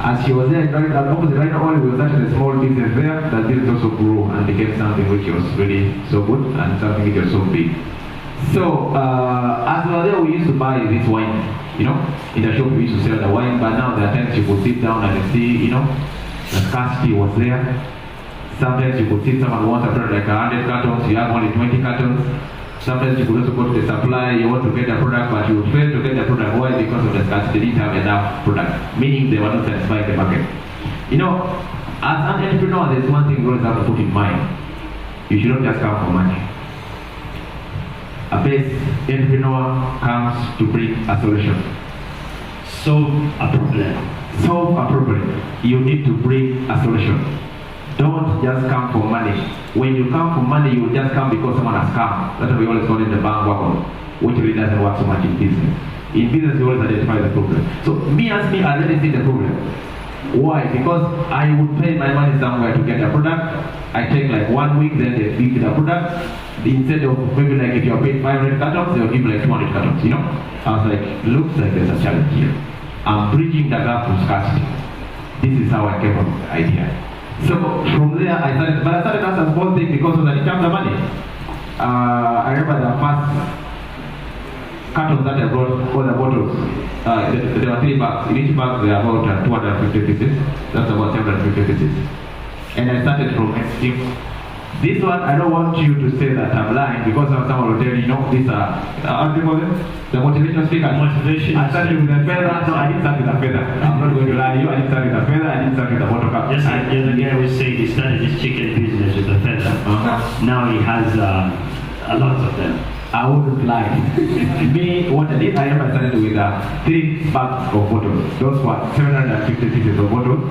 As she was there, opposite right oil, we were starting a small business there. That business also grew and became something which was really so good and something which was so big. So as we were there, we used to buy this wine. You know, in the shop we used to sell the wine, but now there are times you could sit down and see, you know, the scarcity was there. Sometimes you could see someone wants a product like 100 cartons, you have only 20 cartons. Sometimes you could also go to the supplier, you want to get a product, but you fail to get the product. Why? Because of the scarcity, they didn't have enough product, meaning they were not satisfying the market. You know, as an entrepreneur, there's one thing you always have to put in mind. You should not just come for money. A best entrepreneur comes to bring a solution. Solve a problem. Solve a problem. You need to bring a solution. Don't just come for money. When you come for money, you just come because someone has come. That's what we always call it the bandwagon, which really doesn't work so much in business. In business, you always identify the problem. So I already see the problem. Why? Because I would pay my money somewhere to get a product. I take like 1 week, then they give me the product. Instead of maybe like if you're paid 500 cartons, they'll give me like 200 cartons, you know? I was like, looks like there's a challenge here. I'm bridging the gap to scarcity. This is how I came up with the idea. So from there, I started as a small thing because of the return of the money. I remember the first cartons that I brought, all the bottles, there were 3 bags. In each bag, there are about 250 pieces. That's about 750 pieces. And I started from team. This one, I don't want you to say that I'm lying because someone will tell you, these are, how do you call them? The motivational speakers. Motivation. I started with a feather. No, I didn't start with a feather. I'm not going to lie to you. I didn't start with a feather. I didn't start with a bottle cap. Just like the other guy was saying, he started his chicken business with a feather. Now he has a lot of them. I wouldn't lie. Me, what I did, I remember started with 3 bags of bottles. Those were 750 pieces of bottles.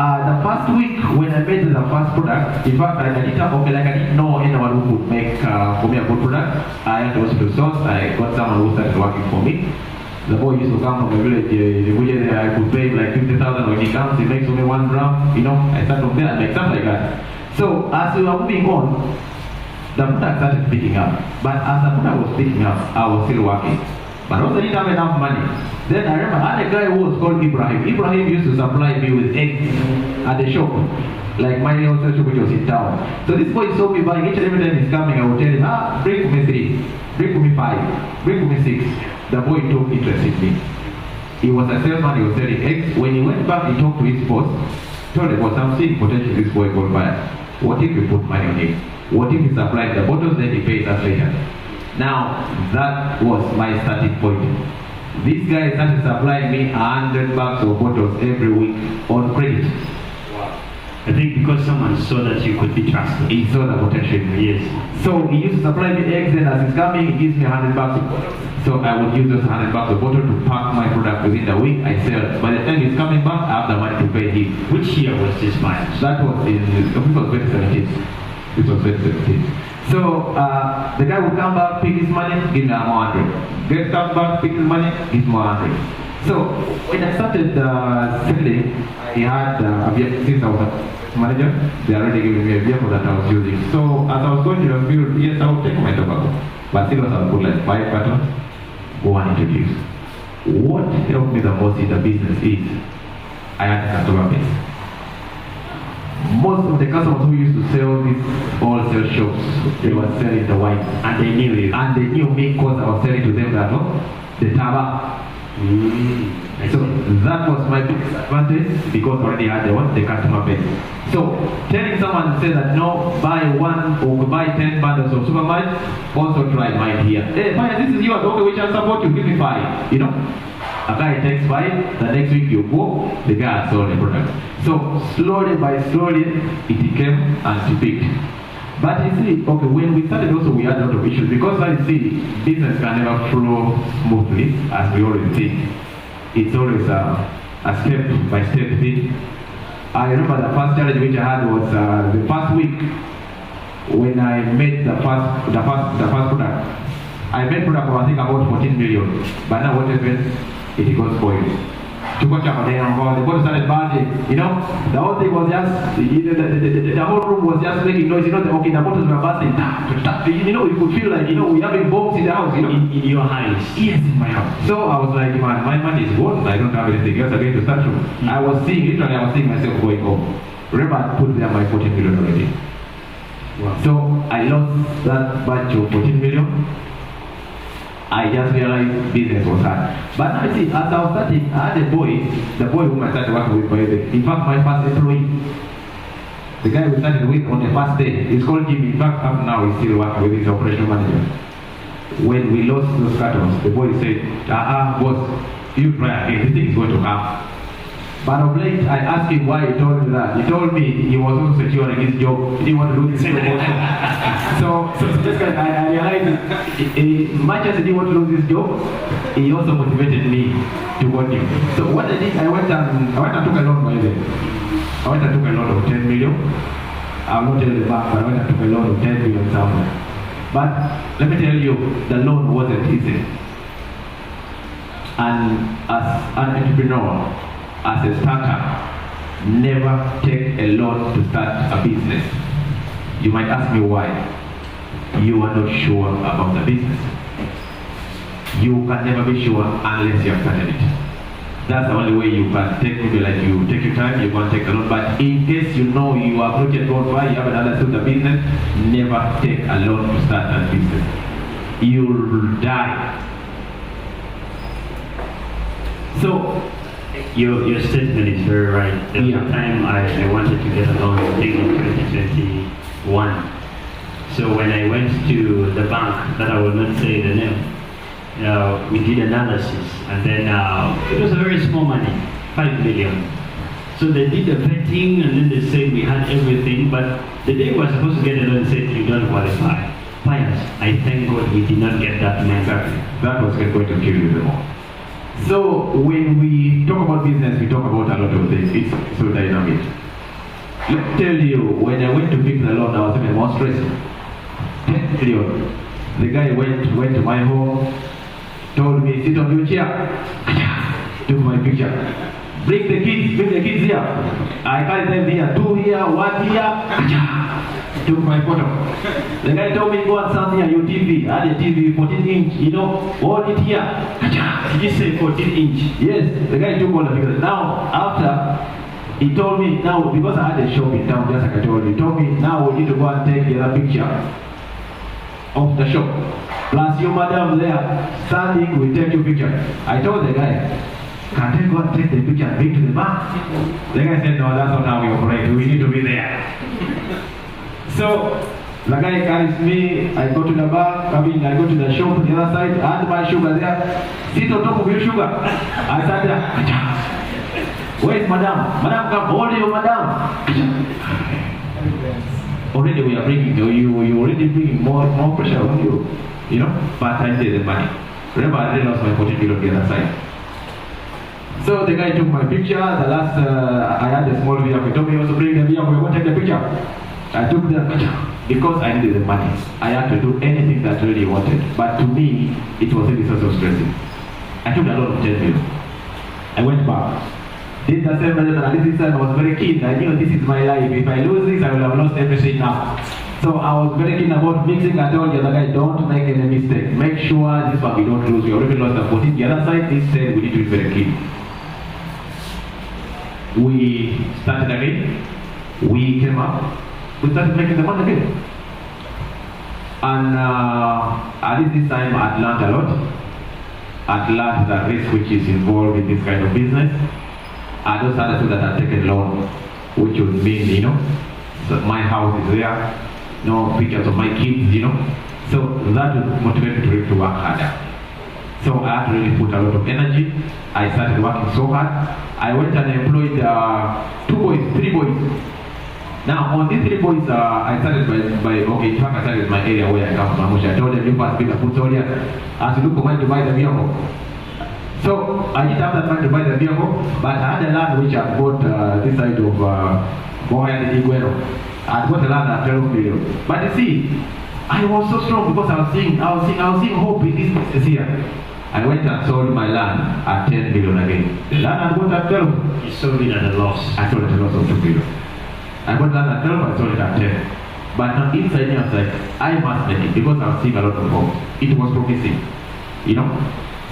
The first week when I made the first product, in fact, I didn't know anyone who could make for me a good product. I had also to source. I got someone who started working for me. The boy used to come from a village in Abuja. I could pay like 50,000 when he comes. He makes only 1 gram. You know, I start from there and make stuff like that. So as we were moving on, the product started picking up. But as the product was picking up, I was still working. But also didn't have enough money. Then I remember I had a guy who was called Ibrahim. Ibrahim used to supply me with eggs at the shop. Like my hotel shop which was in town. So this boy saw me buying. Each and every time he's coming, I would tell him, bring for me 3, bring for me 5, bring for me 6. The boy took interest in me. He was a salesman, he was selling eggs. When he went back, he talked to his boss, told him, I'm seeing potential this boy called buyer. What if we put money on him? What if he supplied the bottles, then he pays us later? Now, that was my starting point. This guy started supplying me 100 bags of bottles every week on credit. Wow. I think because someone saw that you could be trusted. He saw the potential. Yes. So he used to supply me eggs, and as he's coming, he gives me 100 bags of bottles. So I would use those 100 bags of bottles to pack my product within the week. I sell. By the time he's coming back, I have the money to pay him. Which year was this buying? That was in 2017. This was 2017. So the guy would come back, pick his money, give me 100. Guy comes back, pick his money, give me 100. So when I started selling, I had since I was a manager, they already giving me a vehicle that I was using. So as I was going to the field, yes, I would take my tobacco. But still I would put like 5 cartons, go and introduce. What helped me the most in the business is I had a customer base. Most of the customers who used to sell these wholesale shops, they were selling the wine. And they knew you. And they knew me because I was selling to them that, the taba. So that was my biggest advantage because I already had the customer base. So telling someone to say that no, buy 1 or buy 10 bundles of supermarket, also try mine here. Hey, fine, this is yours. Okay, we shall support you. Give me 5. You know? A guy takes 5, the next week you go, the guy has sold the product. So slowly by slowly, it came and it picked. But you see, okay, when we started also we had a lot of issues because I see business can never flow smoothly as we always think. It's always a step-by-step thing. I remember the first challenge which I had was the first week when I made the first product. I made product for I think about 14 million. But now what happened? It got spoiled. to watch out there. The boat started barging. The whole thing was just, the whole room was just making noise. The bottles were bursting. You could feel like, we're having bombs in the house. In your house? Yes, in my house. So I was like, man, my money is gone. I don't have anything else again to start from. I was seeing myself going home. Remember, I put there my 14 million already. Wow. So I lost that batch of 14 million. I just realized business was hard. But now see, as I was starting, I had a boy, the boy whom I started working with, by the way. In fact, my first employee, the guy we started with on the first day, he's called Jim. In fact, up now he's still working with his operational manager. When we lost those cartons, the boy said, boss, you try again, this thing is going to come. But of late, I asked him why he told me that. He told me he was also securing his job. He didn't want to lose his job also. So just I realized, much as he didn't want to lose his job, he also motivated me to want him. So what I did, I went and took a loan by the way. I went and took a loan of 10 million. I'll not tell the bank, but I went and took a loan of 10 million somewhere. But let me tell you, the loan wasn't easy. And as an entrepreneur, as a starter, never take a loan to start a business. You might ask me why. You are not sure about the business. You can never be sure unless you have started it. That's the only way you can take, maybe like you take your time, you can take a loan. But in case you know you are project gone far, you haven't understood the business, never take a loan to start a business. You'll die. So, your statement is very right. The time I wanted to get a loan, I think in 2021. So when I went to the bank, that I will not say the name, we did analysis, and then it was a very small money, 5 million. So they did the vetting, and then they said we had everything, but the day we were supposed to get a loan, said you don't qualify. I thank God we did not get that money. That was going to kill you the more. So when we talk about business, we talk about a lot of things. It's so dynamic. Let me tell you, when I went to pick the loan, I was even more stressed. 10 million. The guy went to my home, told me, sit on your chair, took my picture. Bring the kids here. I carried them here, 2 here, 1 here, took my photo. The guy told me, go and stand here, your TV. I had a TV, 14 inch, hold it here. Did you say 14 inch? Yes, the guy took all the pictures. Now, after, he told me, now, because I had a shop in town, just like I told you, he told me, now we need to go and take the other picture of the shop. Plus your madam there, standing, we take your picture. I told the guy, can't I go and take the picture and bring to the bank? The guy said, no, that's not how we operate. We need to be there. So, the guy carries me, I go to the bank, I go to the shop on the other side, I had my sugar there, sit on top of your sugar. I sat there, where is madam? Madam, come, hold you, madam. Already we are bringing, you already bringing more pressure on you, but I did the money. Remember, I already lost my 14 million on the other side. So the guy took my picture, the last, I had a small vehicle, he told me also bring the vehicle, we want to take the picture. I took the picture because I needed the money. I had to do anything that I really wanted. But to me, it was really so stressing. I took a lot of 10 million. I went back. Did the same method, and this time I was very keen. I knew this is my life. If I lose this, I will have lost everything now. So I was very keen about mixing. I told the other guy, don't make any mistake. Make sure this one we don't lose. We already lost the 14. The other side, this said we need to be very keen. We started again. We came up. We started making the money again. And at least this time I learned a lot. I learned the risk which is involved in this kind of business. I just understood that I'd taken loan, which would mean, so my house is there, pictures of my kids, So that would motivate me to work harder. So I had to really put a lot of energy. I started working so hard. I went and employed 3 boys. Now, on these 3 boys, I started in fact, I started my area where I come from. I told them, you must be the food soldiers. As you look for money to buy the vehicle. So, I didn't have that money to buy the vehicle, but I had a land which I bought this side of Boya and Iguero. I bought a land at 12 million. But you see, I was so strong because I was seeing hope in this business here. I went and sold my land at 10 million again. The land I bought at 12. You sold it at a loss. I sold it at a loss of 2 million. I bought land at 12, I sold it at 10. But now inside me I was like, I must make it because I was seeing a lot of hope. It was promising, you know.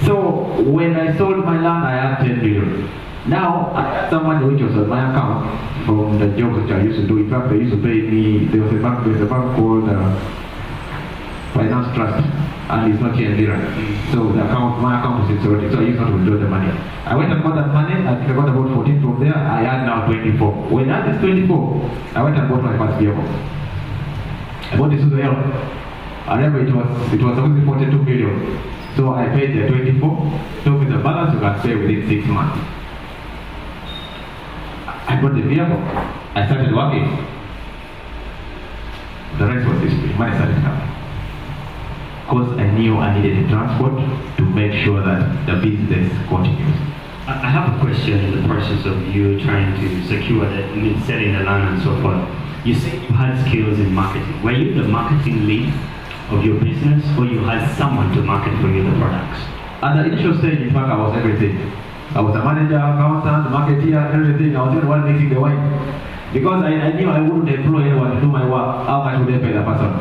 So when I sold my land, I had 10 million. Now I had some money which was on my account from the job which I used to do. In fact, they used to pay me. There's a bank called Finance Trust, and it's not here in Lira. So my account was in Soroti, so I used not to withdraw the money. I went and got that money. I think I got about 14 from there. I had now 24. When I had this 24, I went and bought my first vehicle. I bought this Suzuki. I remember it was supposed to be 42 million. So I paid the 24. So with the balance you can pay within 6 months. I bought the vehicle. I started working. The rest was history. Money started coming. Because I knew I needed a transport to make sure that the business continues. I have a question in the process of you trying to secure selling the land and so forth. You said you had skills in marketing. Were you the marketing lead of your business, or you had someone to market for you the products? At the initial stage, in fact, I was everything. I was a manager, accountant, marketeer, everything. I was the one making the wine. Because I knew I wouldn't employ anyone to do my work. How much would they pay the person?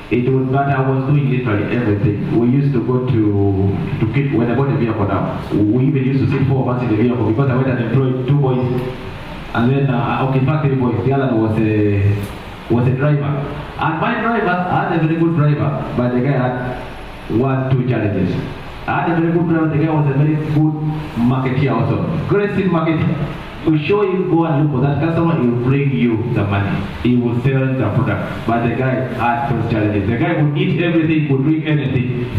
But I was doing literally everything. We used to go to keep, when I bought the vehicle now, we even used to sit 4 of us in the vehicle because I went and employed 2 boys. And then, in fact, 3 boys. The other was a driver. And my driver, I had a very good driver, but the guy had 1-2 challenges. I had a very good driver, the guy was a very good marketeer also. Aggressive marketer. To show you, go and look for that customer, he will bring you the money. He will sell the product. But the guy had those challenges. The guy would eat everything, would drink anything.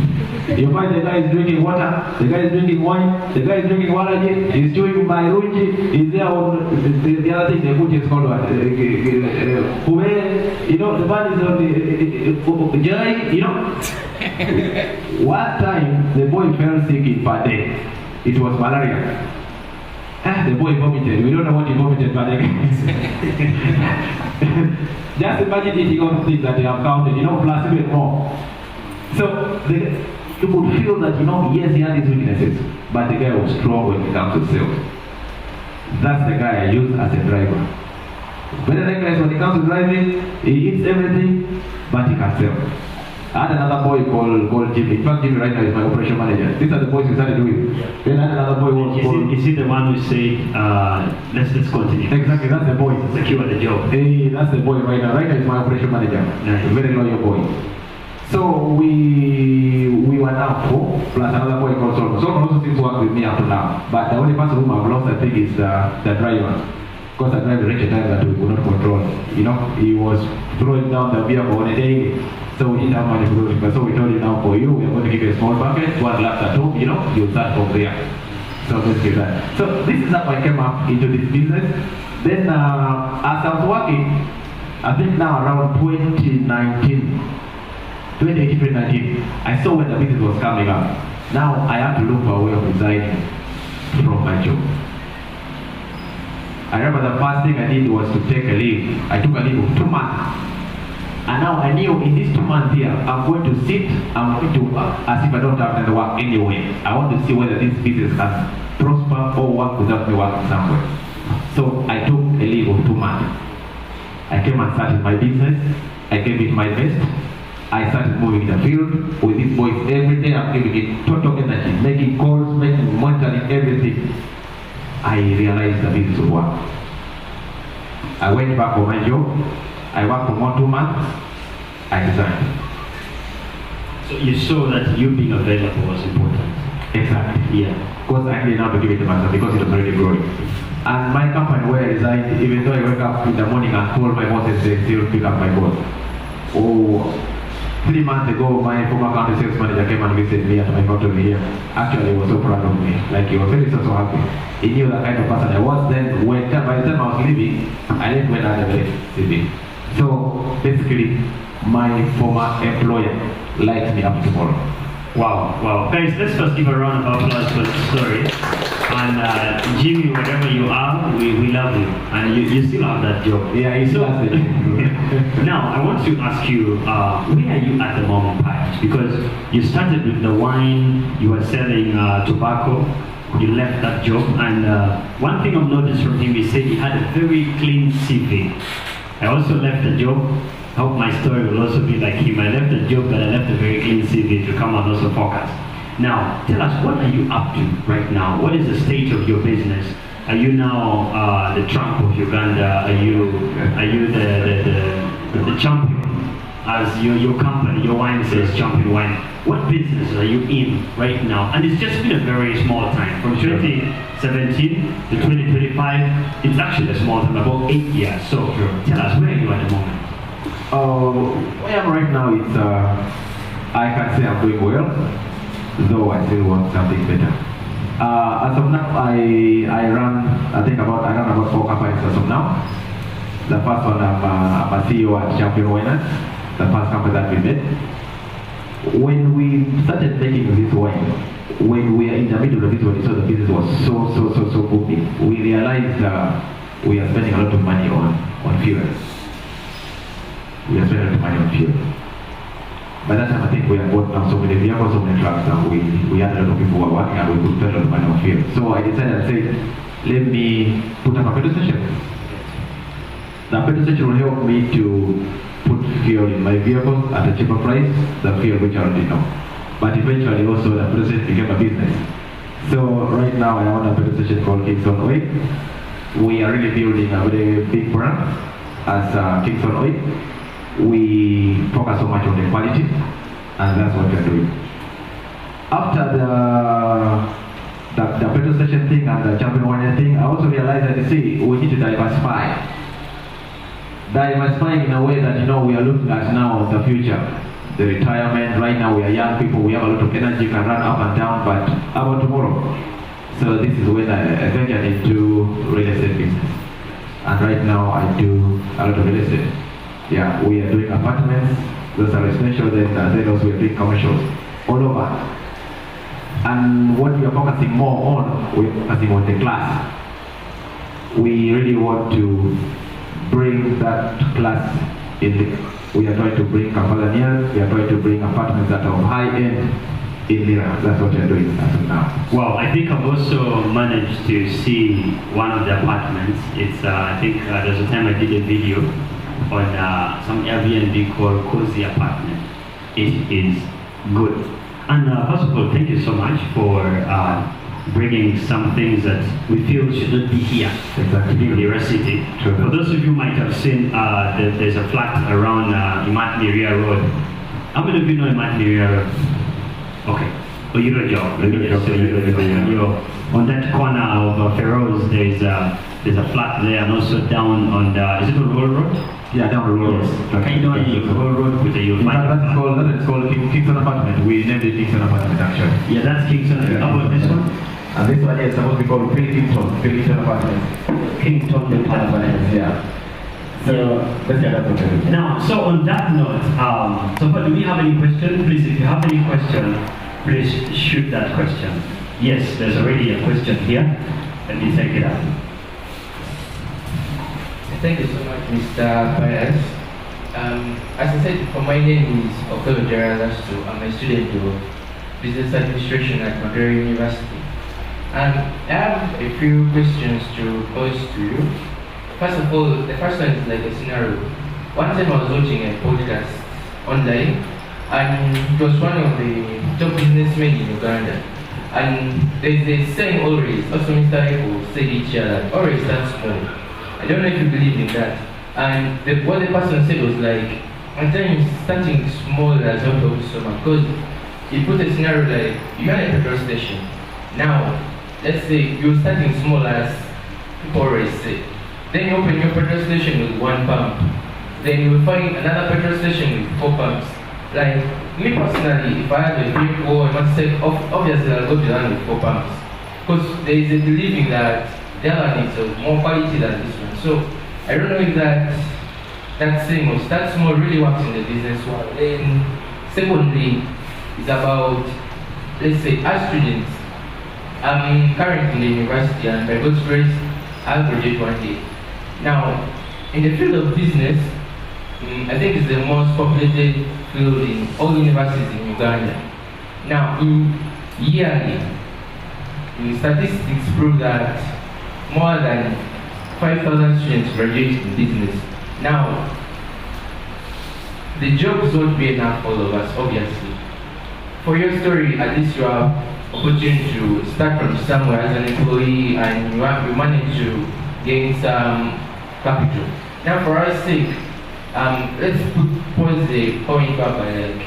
You find the guy is drinking water, the guy is drinking wine, the guy is drinking water, he's doing Mairunji, he's there on the other thing, the food is called what? You know, the man is on the Jai, you know. One time, the boy fell sick in Pate. It was malaria. The boy vomited. We don't know what he vomited, but just imagine eating all the things that they have counted, you know, plus even more. So you could feel that, you know, yes, he had his weaknesses, but the guy was strong when it comes to sales. That's the guy I use as a driver. Very reckless when it comes to driving, he eats everything, but he can sell. I had another boy called Jimmy. In fact, Jimmy right now is my operation manager. These are the boys we started doing. Yeah. Then I had another boy called... Is he the one who said, let's continue? Exactly, that's the boy. Secure the job. Hey, that's the boy right now. Right now is my operation manager. Nice. A very loyal boy. So we were now 4, plus another boy called Solomon. Solomon also seems to work with me up to now. But the only person whom I've lost, I think, is the driver. Because the driver reached a time that we could not control. You know, he was throwing down the vehicle on a day. So we didn't have money to do it. So we told you now for you, we are going to give you a small bucket, 1 lap at home, you know, you'll start from there. So basically that. So this is how I came up into this business. Then as I was working, I think now around 2019, I saw when the business was coming up. Now I have to look for a way of resigning from my job. I remember the first thing I did was to take a leave. I took a leave of 2 months. And now I knew in these 2 months here, I'm going to sit, I'm going to, as if I don't have to work anyway. I want to see whether this business can prosper or work without me working somewhere. So I took a leave of 2 months. I came and started my business. I gave it my best. I started moving in the field with these boys every day. I'm giving it total energy, making calls, monitoring everything. I realized the business would work. I went back for my job. I worked for 1-2 months. I resigned. So you saw that you being available was important. Exactly. Yeah. Because I needed now to give it to myself because it was already growing. And my company where I resigned, even though I wake up in the morning and call my boss and say, still pick up my call. Oh, 3 months ago, my former county sales manager came and visited me at my hotel here. Actually, he was so proud of me. Like, he was very so happy. He knew the kind of person I was. Then, by the time I was leaving, I left when I had a very CV. So, basically, my former employer liked me up tomorrow. Wow. Guys, let's first give a round of applause for the story. And Jimmy, wherever you are, we love you. And you still have that job. Yeah, it's so. Now, I want to ask you, where are you at the moment, Pat? Because you started with the wine, you were selling tobacco, you left that job. And one thing I've noticed from him, he said he had a very clean CV. I also left the job. I hope my story will also be like him. I left the job, but I left a very clean CV to come and also focus. Now, tell us, what are you up to right now? What is the state of your business? Are you now the Trump of Uganda? Are you the champion? As your company, your wine says champion wine. What business are you in right now? And it's just been a very small time. From 2017 to 2025, it's actually a small time, about 8 years. So tell us, where are you at the moment? Where I am right now is, I can say I'm doing well, though I still want something better. As of now, I run about 4 companies as of now. The first one, I'm a CEO at Champion Wine, the first company that we made. When we started making this wine, when we are in the middle of it, when we saw the business was so booming, we realized we are spending a lot of money on fuel. We are spending a lot of money on fuel. By that time, I think we had bought now so many vehicles, so many trucks, and we had a lot of people who were working, and we could spend a lot of money on fuel. So I decided and said, let me put up a petrol station. The petrol station will help me to put fuel in my vehicles at a cheaper price, the fuel which I already know. But eventually also the petrol station became a business. So right now I own a petrol station called Kingston Oil. We are really building a very big brand as Kingston Oil. We focus so much on the quality, and that's what we're doing. After the petrol station thing and the champion wine thing, I also realized that we need to diversify. Diversifying in a way that we are looking at now the future, the retirement. Right now we are young people, we have a lot of energy, can run up and down, but how about tomorrow? So this is when I ventured into real estate business, and right now I do a lot of real estate. Yeah, we are doing apartments, those are residential, then also we are doing commercials all over. And what we are focusing more on, we are focusing on the class. We really want to bring that class in we are trying to bring Kampala, we are trying to bring apartments that are high end in Lira. That's what we are doing as of now. Well, I think I've also managed to see one of the apartments. It's I think there's a time I did a video on some Airbnb called Cozy Apartment. It is good. And first of all, thank you so much for bringing some things that we feel should not be here in Lira City. Sure. For those of you who might have seen, there's a flat around Imatmiria Road. How many of you know Imatmiria Road? Okay. Oh, you know Joe. You're on that corner of Feroz. There's a flat there, and also down on the, is it on Roll Road? Yeah, down the road. Yes. Okay, you know Roll Road with the you'll find that's called Kingston Apartment. We named it Kingston Apartment actually. Yeah, that's Kingston. How about this one? And this one is supposed to be called Kingston Apartment. Kingston Apartment. Yeah. So let's get that okay. Now, so on that note, so far, do we have any question? Please, if you have any question, please shoot that question. Yes, there's already a question here. Let me take it up. Thank you so much, Mr. Perez. As I said, my name is Okelo Geralastu. I'm a student of Business Administration at Makerere University. And I have a few questions to pose to you. First of all, the first one is like a scenario. One time I was watching a podcast online, and it was one of the top businessmen in Uganda. And there's a saying always, also Mr. Eko said it here, that always start small. I don't know if you believe in that. And what the person said was like, sometimes starting small has not helped so much. Because he put a scenario like, you're at a petrol station. Now, let's say you're starting small as people always say. Then you open your petrol station with 1 pump. Then you will find another petrol station with 4 pumps. Like, me personally, if I had a vehicle, I must say, obviously I'll go to the one with 4 pumps. Because there is a believing that the other needs more quality than this one. So I don't know if that thing or that small really works in the business world. Then secondly, it's about let's say, as students, I'm currently in the university and by God's grace, I'll graduate one day. Now, in the field of business, I think it's the most populated field in all universities in Uganda. Now, yearly, statistics prove that more than 5,000 students graduate in business. Now, the jobs won't be enough for all of us, obviously. For your story, at least you have opportunity to start from somewhere as an employee and you manage to gain some capital. Now, for our sake, let's pause the point whereby like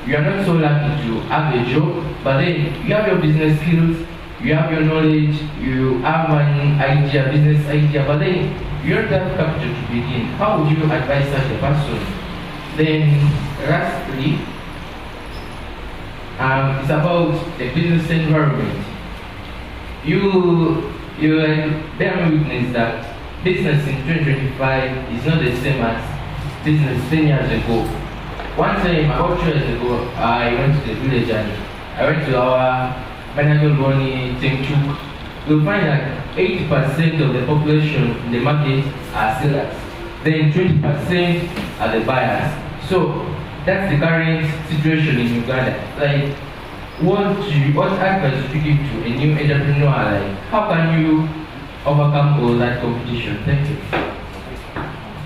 you are not so lucky to have a job, but then you have your business skills, you have your knowledge, you have an idea, business idea, but then you don't have capital to begin. How would you advise such a person? Then, lastly, it's about the business environment. You bear witness that business in 2025 is not the same as business 10 years ago. One time, about 2 years ago, I went to the village and I went to our Manager Boni Tengchuk. You'll find that 80% of the population in the market are sellers. Then 20% are the buyers. So that's the current situation in Uganda. Like, what advice would you give to a new entrepreneur? Like, how can you overcome all that competition? Thank you.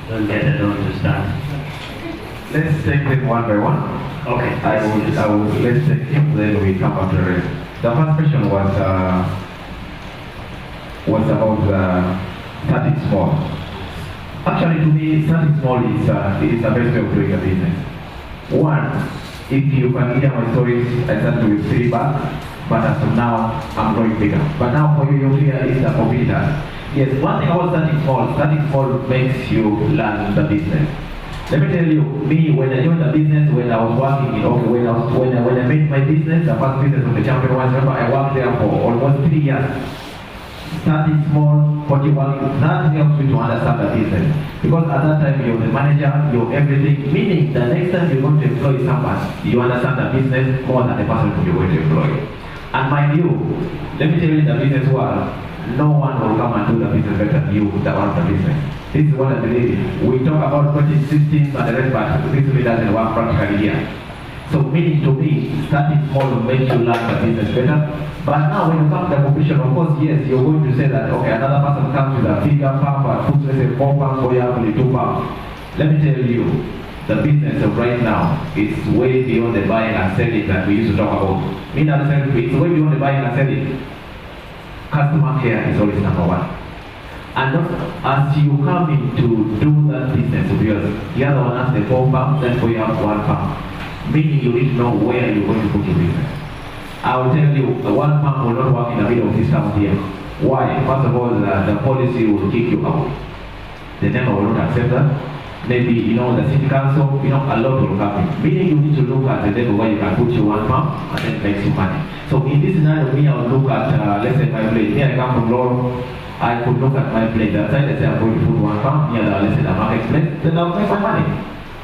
Don't get it on to start. Let's take them one by one. Okay. Let's take him, then we come back to the rest. The first question was about starting small. Actually, to me, starting small is the best way of doing a business. One, if you can hear my stories, I started with 3 bags, but as of now, I'm growing bigger. But now for you here is the competitors. Yes, one thing about starting small makes you learn the business. Let me tell you, me, when I joined the business, when I was working in, when I made my business, the first business of the champion was, remember, I worked there for almost 3 years. Starting small, nothing helps you to understand the business. Because at that time, you're the manager, you're everything, meaning the next time you're going to employ someone, you understand the business more than the person who you're going to employ. And mind you, let me tell you in the business world, no one will come and do the business better than you that runs the business. This is what I believe. We talk about 2016 and the rest, but this really doesn't work practically here. So meaning to me, starting small will make you learn the business better. But now when you come to the competition, of course, yes, you're going to say that, okay, another person comes with a bigger pump and puts, let's say, 4 pumps or you have only 2 pumps. Let me tell you, the business of right now is way beyond the buying and selling that we used to talk about. Meaning, it's way beyond the buying and selling. Customer care is always number one. And as you come in to do that business of yours, the other one has the 4 pumps, then for you have 1 pump. Meaning you need to know where you're going to put your business. I will tell you, 1 pump will not work in the middle of this town here. Why? First of all, the policy will kick you out. The neighbor will not accept that. Maybe, the city council, a lot will come in. Meaning you need to look at the level where you can put your 1 pump and then make some money. So in this scenario, me, I will look at, let's say my place. Here I come from Loro. I could look at my place. That side, let's say I'm going to put 1 pump near the, let's say, the marketplace. Then I'll make my money.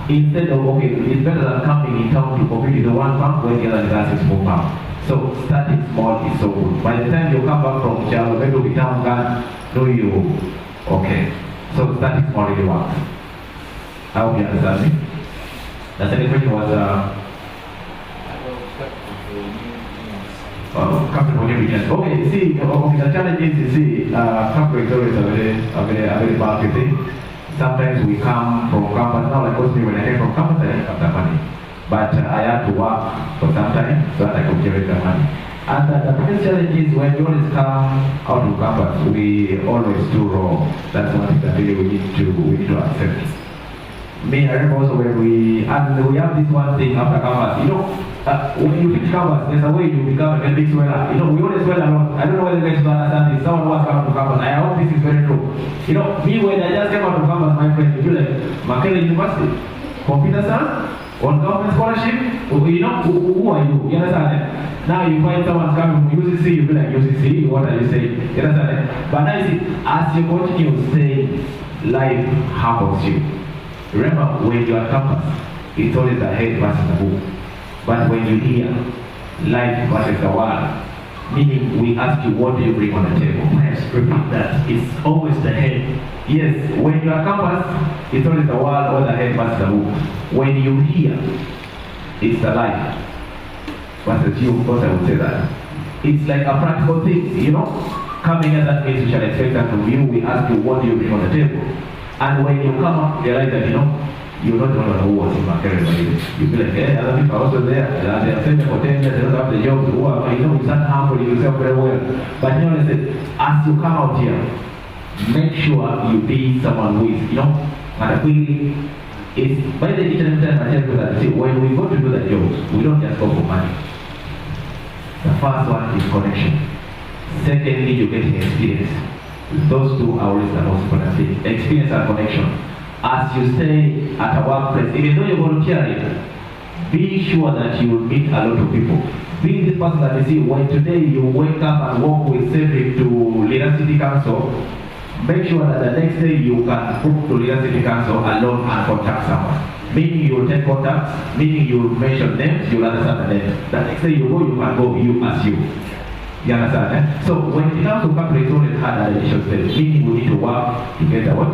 Instead of, okay, it's better than coming in town to compete with the 1 pump when the other guy is 4 pump. So starting small is so good. By the time you come back from Jalo, maybe we town gun, know you. Okay. So starting small really works. I hope you understand me. The second question was capital for new business. Okay, see, the challenge is, capital is always a very bad thing. Sometimes we come from campus, now like me, when I came from campus, I didn't have the money. But I had to work for some time so that I could generate the money. And the biggest challenge is when we always come out of campus, we always do wrong. That's one thing that really we need to accept. Me, I remember also when we have this one thing after campus, when you finish campus, there's a way you become a big sweller. We always swell a lot. I don't know whether you guys understand this. Someone wants to come to campus. I hope this is very true. Me, when I just came out of campus, my friends, you feel like Makele University, computer science, on government scholarship, who are you? You understand? Now you find someone coming from UCC, you feel like UCC, what are you saying? You understand? But now you see, as you continue staying, life happens to you. Remember, when you are at campus, it's always the head versus the book. But when you hear, life versus the world. Meaning, we ask you, what do you bring on the table? Yes, repeat that. It's always the head. Yes, when you are campus, it's always the world or the head versus the book. When you hear, it's the life versus you. Of course, I would say that. It's like a practical thing, you know? Coming at that means we shall expect that from you. We ask you, what do you bring on the table? And when you come up, realize that, you know, you're not the one who was in Makerere. You'll be like, hey, other people are also there. They are sitting for 10 years, they don't have the jobs. You know, you start humbling yourself very well. But you know, as you come out here, make sure you be someone who is, you know, really, it's by the internet time I tell you that, see, when we go to do the jobs, we don't just go for money. The first one is connection. Secondly, you get experience. Those two are always the most important thing. Experience and connection. As you stay at a workplace, even though you're volunteering, be sure that you will meet a lot of people. Being this person that you see, when today you wake up and walk with Cedric to Lira City Council, make sure that the next day you can book to Lira City Council alone and contact someone. Meaning you will take contacts, meaning you will mention names, you will understand the names. The next day you go, you can go you as you. You understand? Eh? So when it comes to capital, it's always hard at the initial stage. Meaning we need to work to get the what?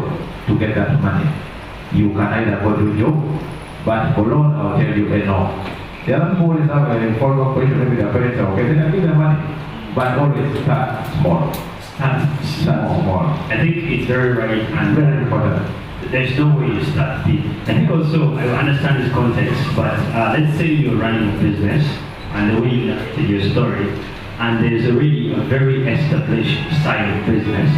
To get that money. You can either go to job, but for loan, I'll tell you, no. The other people always have a follow-up question with their parents, okay, they can give them money, but always start small. Start small. I think it's very right and Very important. there's no way you start big. I think also, I understand this context, but let's say you're running a business and the way you narrated your story, and there's already a very established side of business,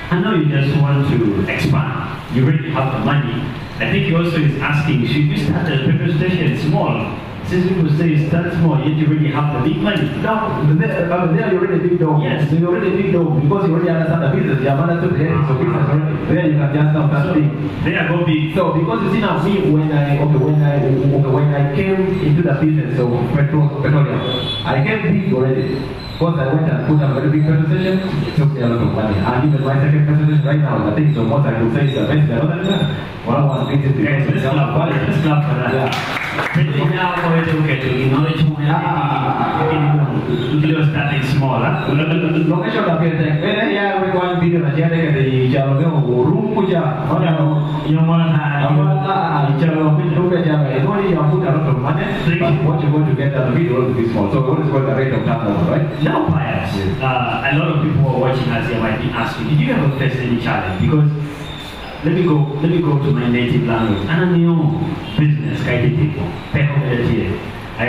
and now you just want to expand. You already have the money. I think he also is asking, should you start a petrol station small? Since people say start small, yet you already have the big money. No, there you're already big dog. Yes. So you're already big dog because you already understand the business. You have understood the ethics of business already. There you can just now start big. They are go big. So because you see now me when I came into the business of petroleum, I came big already. Because I went and put up a very big petrol station, it took me a lot of money. And even my second petrol station right now, I think the most I could say is the best. I don't know. One of our biggest Guys, let's clap for that. Yeah. Now for it to get to acknowledge you're starting small, huh? Location appears like when I have one video that you have the channel room puja. You want It's only you put a lot of money, but what you're going to get out of it will be small. So what is called the rate of turnover, right? now, bias. A lot of people who are watching us here might be asking, did you ever face any challenge? Because let me go to my native language. And I know business, I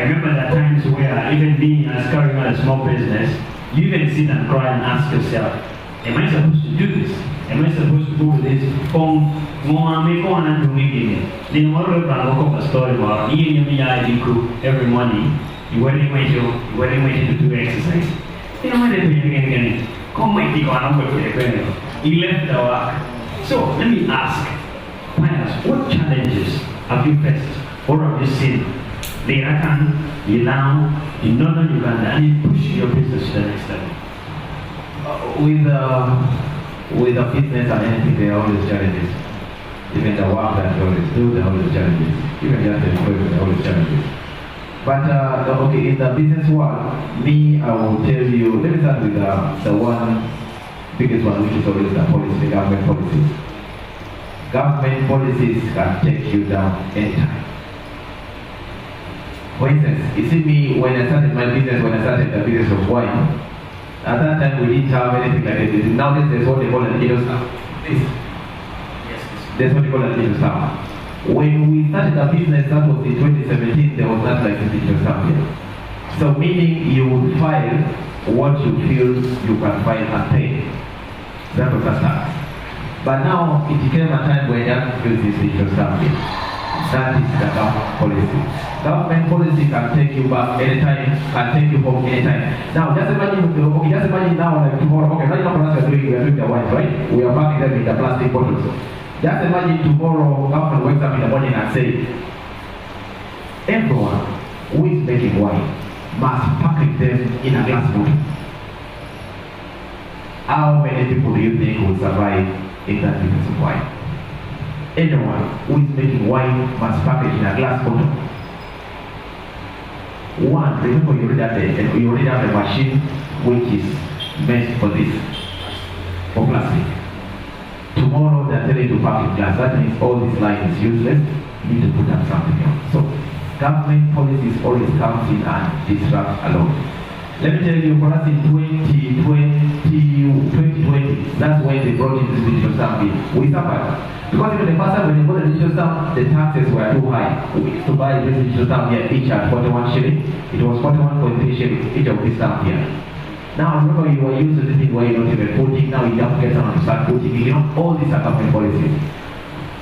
remember there are times where even me as carrying on a small business, you even sit and cry and ask yourself, am I supposed to do this? Am I supposed to go with this? Then what about a story about every morning, you weren't waiting to do exercise. You know what again? You left the work. So let me ask, what challenges have you faced or have you seen Lirakan, Ilau, in northern Uganda, and it pushed your business to the next level? With the business and anything, there are always challenges. Even the work that you always do, there are always challenges. Even just the employment, there are always challenges. But okay, in the business world, me, I will tell you, let me start with the one biggest one, which is always the policy, the government policies. Government policies can take you down anytime. For instance, you see me when I started my business, when I started the business of wine, at that time we didn't have anything like this. Nowadays there's what they call an indigenous stamp. There's what they call an indigenous stamp. When we started the business, that was in 2017, there was not like an indigenous stamp here. So meaning you would file what you feel you can file and pay. That was the start. But now it became a time where you have to use this indigenous stamp here. That is the government policy. Government policy can take you back anytime, can take you home anytime. Now, just imagine now, like tomorrow, okay, right now for us we are doing the wines, right? We are packing them in the plastic bottles. Just imagine tomorrow, government wakes up in the morning and say, everyone who is making wine must package them in a glass bottle. How many people do you think will survive in that business of wine? Anyone who is making wine must package in a glass bottle. One, remember you already have a machine which is meant for this, for plastic. Tomorrow they're telling you to pack in glass. That means all this line is useless. You need to put up something else. So government policies always comes in and disrupt a lot. Let me tell you, for us in 2020, that's when they brought in this digital stamp in. We suffered. Because even the first time when they brought the digital stamp, the taxes were too high. We used to buy this digital stamp here each at 41 shillings. It was 41.3 shillings each of this stamp here. Now remember you were used to this thing where you're not even putting, now you have to get someone to start putting, all these are government policies.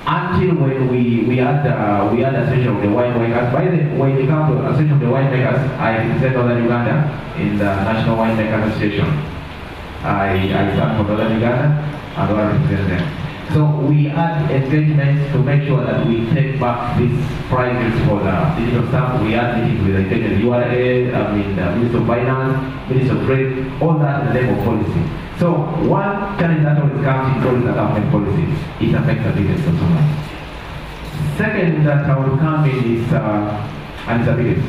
Until when we had a session of the winemakers. By the when it comes to a session of the winemakers, I represent Northern Uganda in the National Winemakers Association. I stand for Northern Uganda and I represent them. So we had engagements to make sure that we take back these prizes for the digital stamp. We had meetings with the URA, the Minister of Finance, Minister of Trade, all that in the name of policy. So one challenge that always comes in all the government policies, it affects the biggest consumer. Second that I will come in is and it's the biggest,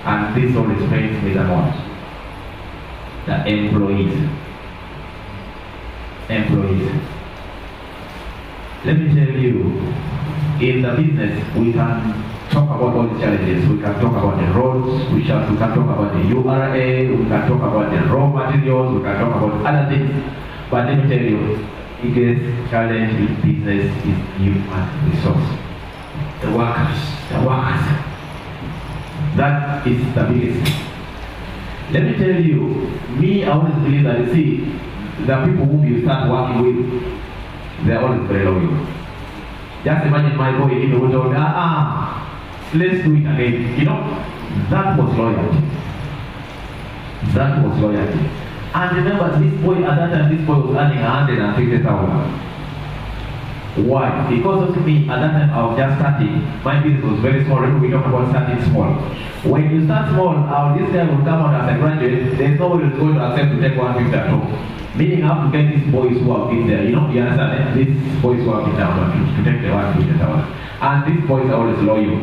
and this always pains me the most. The employees. Let me tell you, in the business, we can talk about all the challenges. We can talk about the roads, we can talk about the URA, we can talk about the raw materials, we can talk about other things. But let me tell you, the biggest challenge in business is human resource. The workers. That is the biggest. Let me tell you, I always believe that, the people whom you start working with, they're always very loyal. Just imagine my boy in the world, let's do it again. That was loyalty. And remember, this boy at that time, this boy was earning 150,000. Why? Because of me, at that time I was just starting. My business was very small. Remember we talked about starting small. When you start small, this guy will come out as a graduate, there's nobody who's going to accept to take 150 at all. Meaning I have to get these boys who have been there, you understand? These boys who have been down to take the 150,000. And these boys are always loyal.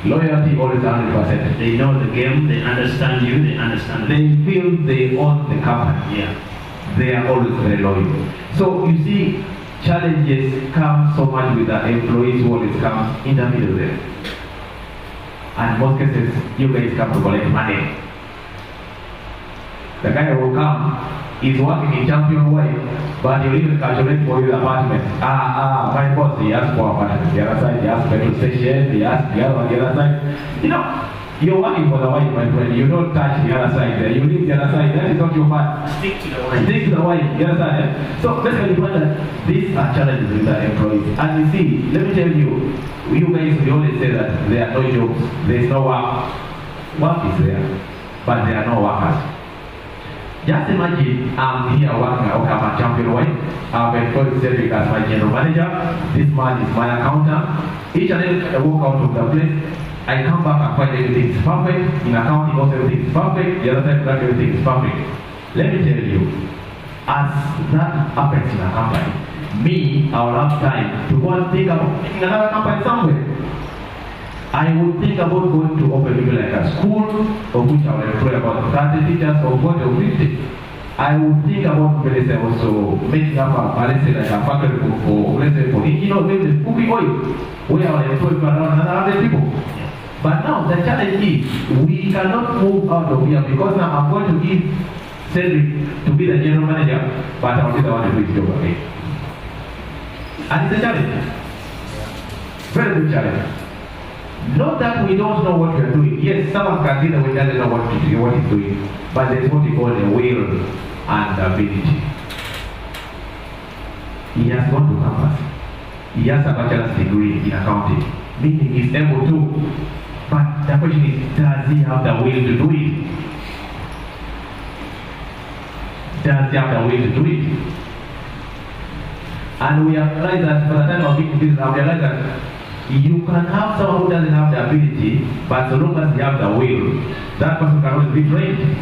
Loyalty always 100%. They know the game, they understand you, they understand. They feel they own the company. Yeah. They are always very loyal. So you see, challenges come so much with the employees who always come in the middle there. And in most cases, you guys come to collect money. The guy who will come is working in Champion Way, but he'll even calculate for your apartment. My boss, he asked for apartment. The other side, he asked petrol station, he asked the other side. You're working for the wife, my friend. You don't touch the other side there. You leave the other side. That is not your part. Stick to the wife. Stick to the wife, the other side. So basically, these are challenges with the employees. And you see, let me tell you, you guys, we always say that there are no jobs, there is no work. Work is there, but there are no workers. Just imagine I'm here working, I'm a Champion Way. I'm employed Cedric as my general manager. This man is my accountant. Each and every time I walk out of the place, I come back and find everything is perfect. In accounting also everything is perfect. The other side everything is perfect. Let me tell you, as that happens in a company, I will have time to go and think about making another company somewhere. I would think about going to open maybe like a school of which I will employ about 30 teachers or 40 or 50. I would think about let's say also making up let's say like a factory for let's say for maybe cooking oil where I will employ around 100 people. But now the challenge is we cannot move out of here because now I'm going to give Cedric to be the general manager, but I will be the one to do his job again. And it's a challenge. Very big challenge. Not that we don't know what we are doing. Yes, someone can see that we doesn't know what he's doing, but there's what we call the will and ability. He has gone to campus. He has a bachelor's degree in accounting, meaning he's able to. But the question is, does he have the will to do it? Does he have the will to do it? And we have realized that by the time of being in business, I've realized that you can have someone who doesn't have the ability, but so long as you have the will, that person can always be trained.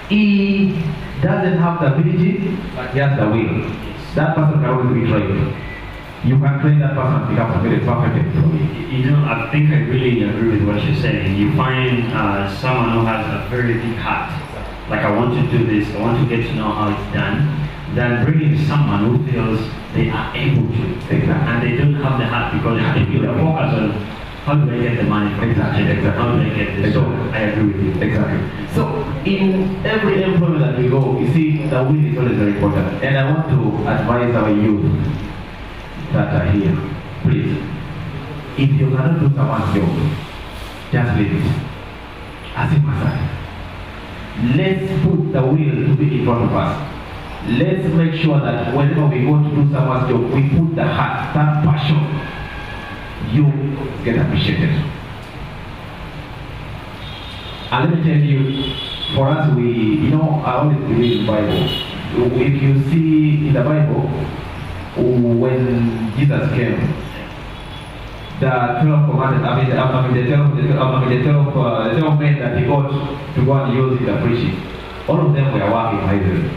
He doesn't have the ability, but he has the will. That person can always be trained. you can train that person to become a very perfect employee. You know, I think I really agree with what you're saying. You find someone who has a very big heart, like I want to do this, I want to get to know how it's done, then bringing someone who feels they are able to, and they don't have the heart because they feel the focus on how do I get the money from Exactly. how do I get this? So I agree with you. Exactly. So in every employment that we go, you see, the will is always very important. And I want to advise our youth that are here, please, if you cannot do someone's job, just leave it. As it was. Let's put the will to be in front of us. Let's make sure that whenever we go to do someone's job, we put the heart, that passion. You get appreciated. And let me tell you, for us, I always believe in the Bible. If you see in the Bible, when Jesus came, the 12 commandments, the 12 men that he got to go and use in the preaching, all of them were working idly.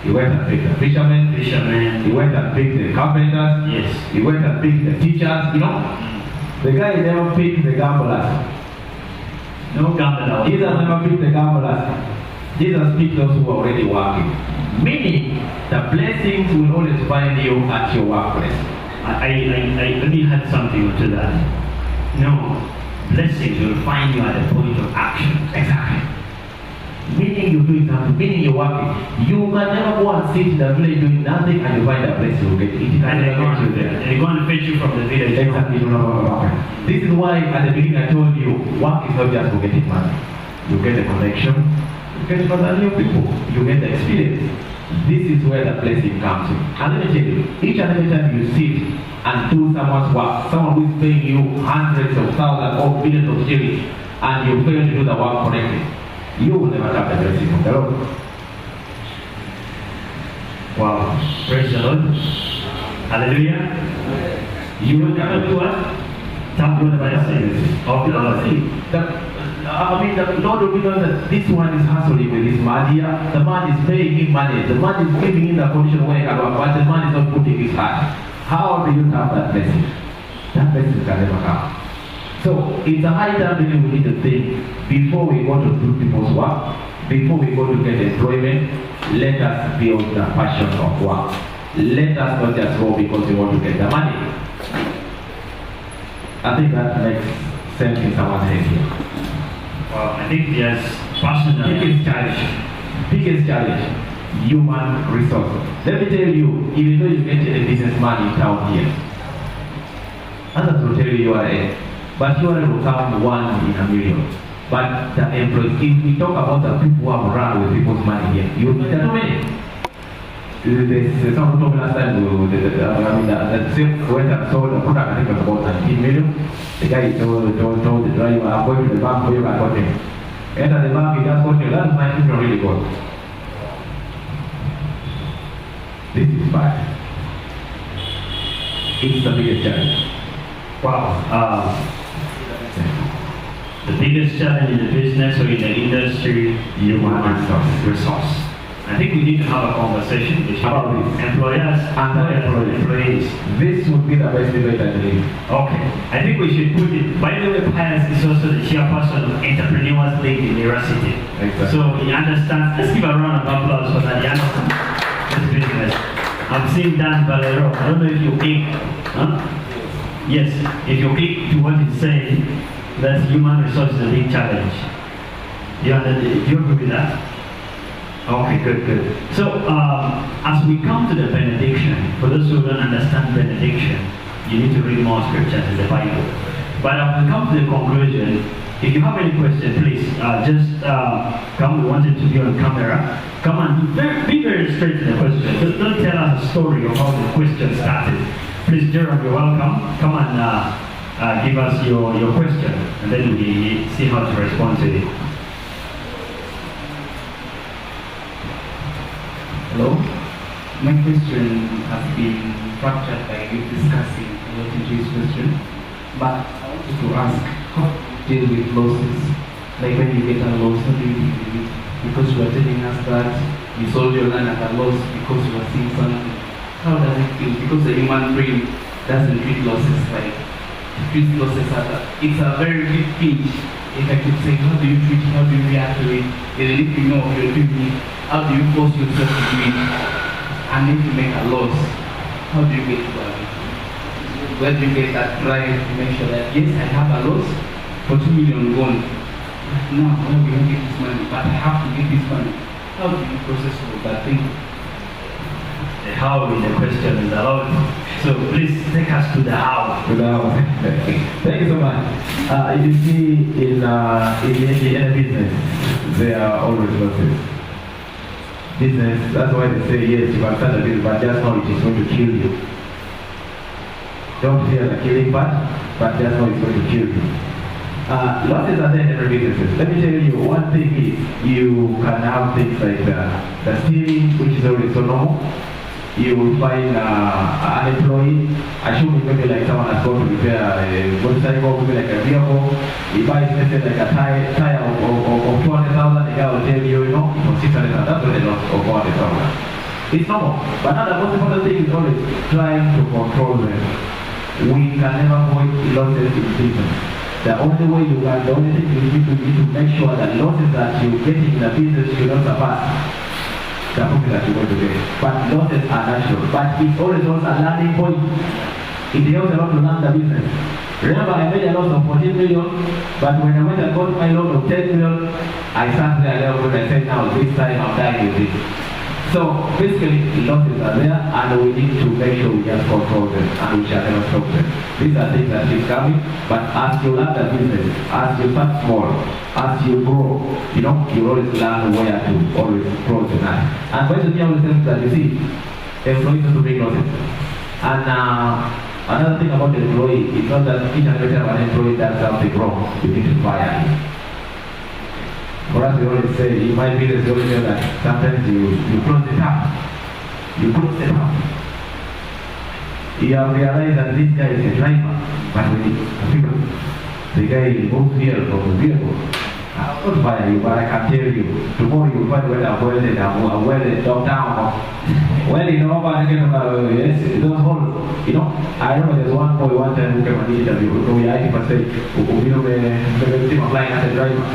He went and picked the fishermen. He went and picked the carpenters. Yes. He went and picked the teachers. The guy never picked the gamblers. No gambler. Jesus never picked the gamblers. Jesus picked those who are already working. Meaning, the blessings will always find you at your workplace. I really had something to that. No, blessings will find you at the point of action. Exactly. Meaning you do something, meaning you're working. You can never go and sit in the village doing nothing and you find a place to get it. And they're going to fetch you from the village. Exactly. This is why at the beginning I told you, work is not just for getting money. You get the connection, you get from the new people, you get the experience. This is where the blessing comes in. And let me tell you, each and every time you sit and do someone's work, someone who is paying you hundreds of thousands or billions of shillings, and you fail to do the work correctly, you will never have the blessing of the Lord. Wow. Praise the Lord. Hallelujah. You will never do what? Tap God by saying of the Lord. The Lord will know that this one is hustling with his money. The man is paying him money. The man is giving him the condition where he can work, but the man is not putting his heart. How do you have that blessing? That blessing can never come. So it's a high time that we need to think before we go to do people's work, before we go to get employment, let us build the passion of work. Let us not just go because we want to get the money. I think that makes sense in someone's head here. Well, I think there's passion. Biggest challenge, human resources. Let me tell you, even though you get a businessman in town here, others will tell you are a but you will come 1 in a million. But the employees, if we talk about the people who have run with people's money here, you will meet too many. There's someone told me last time, the sales went and sold a product, I think it was about 19 million. The guy told the driver, I'm going to the bank for you, I got him. Enter the bank, he just got him, that's 19 million really good. This is bad. It's the biggest challenge. Wow. The biggest challenge in the business or in the industry, human resource. I think we need to have a conversation with employers and employees. This would be the best debate, I believe. Okay. I think we should put it. By the way, Pius is also the chairperson of Entrepreneurs League in University. Exactly. So he understands. Let's give a round of applause for that. He understands this business. I'm seeing Dan Valero. I don't know if you click. Yes, if you click to what it's saying, that human resource is a big challenge. Do you agree with that? Okay, good. So, as we come to the benediction, for those who don't understand benediction, you need to read more scriptures in the Bible. But as we come to the conclusion, if you have any question, please just come. We want it to be on camera. Come and be very straight to the question. Don't tell us a story of how the question started. Please, Jerome, you're welcome. Come and give us your question, and then we see how to respond to it. Hello? My question has been fractured by you discussing related to this question, but I wanted to ask how to deal with losses. Like when you get a loss, how do you deal with it? Because you are telling us that you sold your land at a loss because you are seeing something. how does it feel? Because the human brain doesn't treat losses like it treats losses as it's a very big pinch. If I could say, how do you treat it? How do you react to it? Even if you know you're doing it, how do you force yourself to do it? And if you make a loss, how do you get to it? Where do you get that drive to make sure that yes, I have a loss for 2 million gone. Now, where will I get this money? But I have to get this money. How do you process all that thing? The how in the question is a lot. So please take us to the how. Thank you so much. You see, in any business, there are always losses. Business, that's why they say, yes, you can start a business, but just know it is going to kill you. Don't fear the killing part, but just know it's going to kill you. Losses are there in every business. Let me tell you, one thing is, you can have things like the stealing, which is always so normal. You will find an employee, assuming maybe like someone has gone to repair a motorcycle, maybe like a vehicle, he buys, let's say, like a tire of 200,000, the guy will tell you, you know, for 600,000, that's what they lost, or 400,000. It's normal. But now the most important thing is always trying to control them. We can never avoid losses in business. The only way you can, the only thing you need to make sure that losses that you get in the business you don't surpass the profit that you're going to get. But losses are natural. But it's always also a learning point. It helps a lot to learn the business. Remember, I made a loss of 14 million, but when I went and got my loan of 10 million, I sat there and I said, now this time I'm dying with it. So basically, losses are there, and we need to make sure we just control them, and we shall never stop them. These are things that keep coming, but as you learn the business, as you start small, as you grow, you know, you always learn where to always grow to that. And when you always things that you see, employees have to bring losses. And another thing about the employee is not that each and every time an employee does something wrong, you need to fire him. For us, we always say, in my business, we always say that sometimes you close the tap. You close the tap. You have realized that this guy is a driver, but when the guy moves here from the vehicle, I will not fire you, but I can tell you, tomorrow you will find whether I'm welded, top down, well, you know, but yes, those holes, you know, I remember there's one boy one time who came and did interview, we had him say, you know, the team applying as a driver.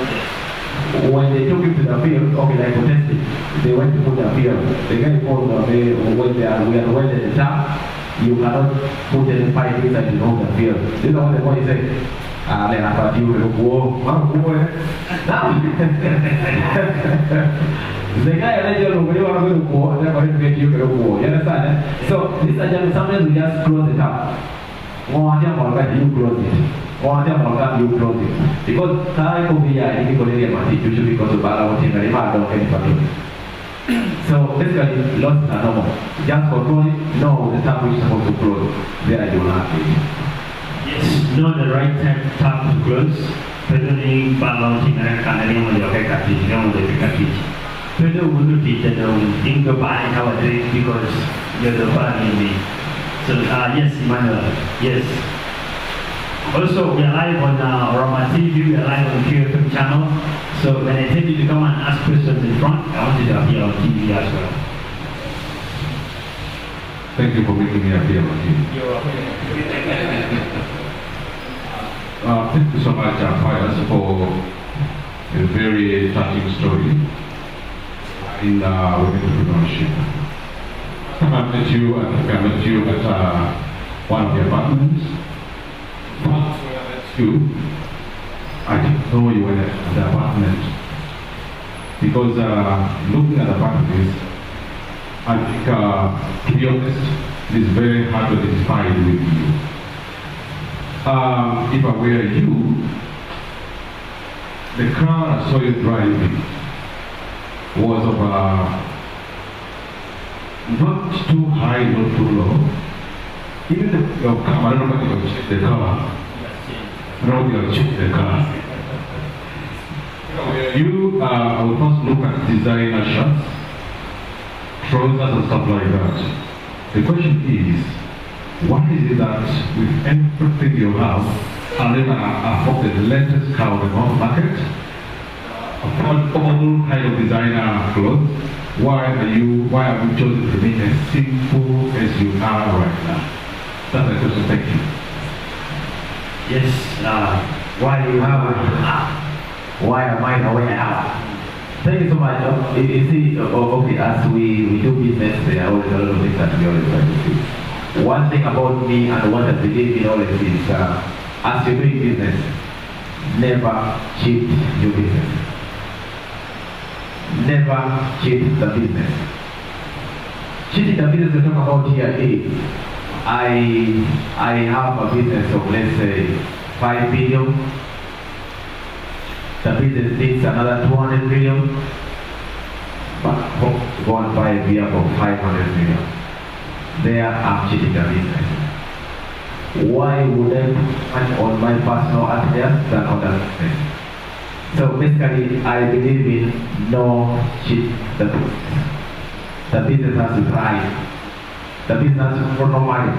When they took him to the field, okay, like for testing, they went to put the field. The guy called when we are welded the tap, you cannot put any pipe inside the field. This is what the boy said. Then after you will go, now. The guy already knows when you are going to go, they're going to get you to go. You understand? So, this is just sometimes we just close the tap. You close it. You close it. Because time of year, usually because of balance, so basically, losses are normal. Just control it, know the tap which is supposed to close. There you will have it. Yes, know the right tap to close. Pedaling, balancing, and canneling on your package, on the package. Pedal will teach that think about how I drink because you're the fan in me. So, yes, Emmanuel, yes. Also, we are live on Roma TV, we are live on the QFM channel. So when I tell you to come and ask questions in front, I want you to appear on TV as well. Thank you for making me appear on TV. You're welcome. Thank you so much, Pius, for a very touching story in entrepreneurship. I met you at one of the apartments. Once when I met you, I didn't know you were at the apartment because looking at the apartment, I think, to be honest, it is very hard to identify with you. If I were you, the car I saw you driving was of not too high, not too low. Even your car, I don't know if you'll check the car. I don't know if you'll check the car. You, I will first look at designer shirts, trousers and stuff like that. The question is, why is it that with everything you have, and then afford the latest car on the market, afford all kind of designer clothes, why have you chosen to remain as simple as you are right now? That's my question. Thank you. Yes, why you Why am I the way I am? Thank you so much. You see, okay, as we do business, there are always a lot of things that we always try to do. One thing about me and what I believe in always is, as you're doing business, never cheat your business. Never cheat the business. Cheating the business we talk about here is, I have a business of, let's say, 5 billion. The business needs another 200 million, but hope to go and buy a beer for 500 million. There I'm cheating the business. Why would I put on my personal affairs than on the business? So basically, I believe in no cheat the business. The business has to thrive. The business has to grow money.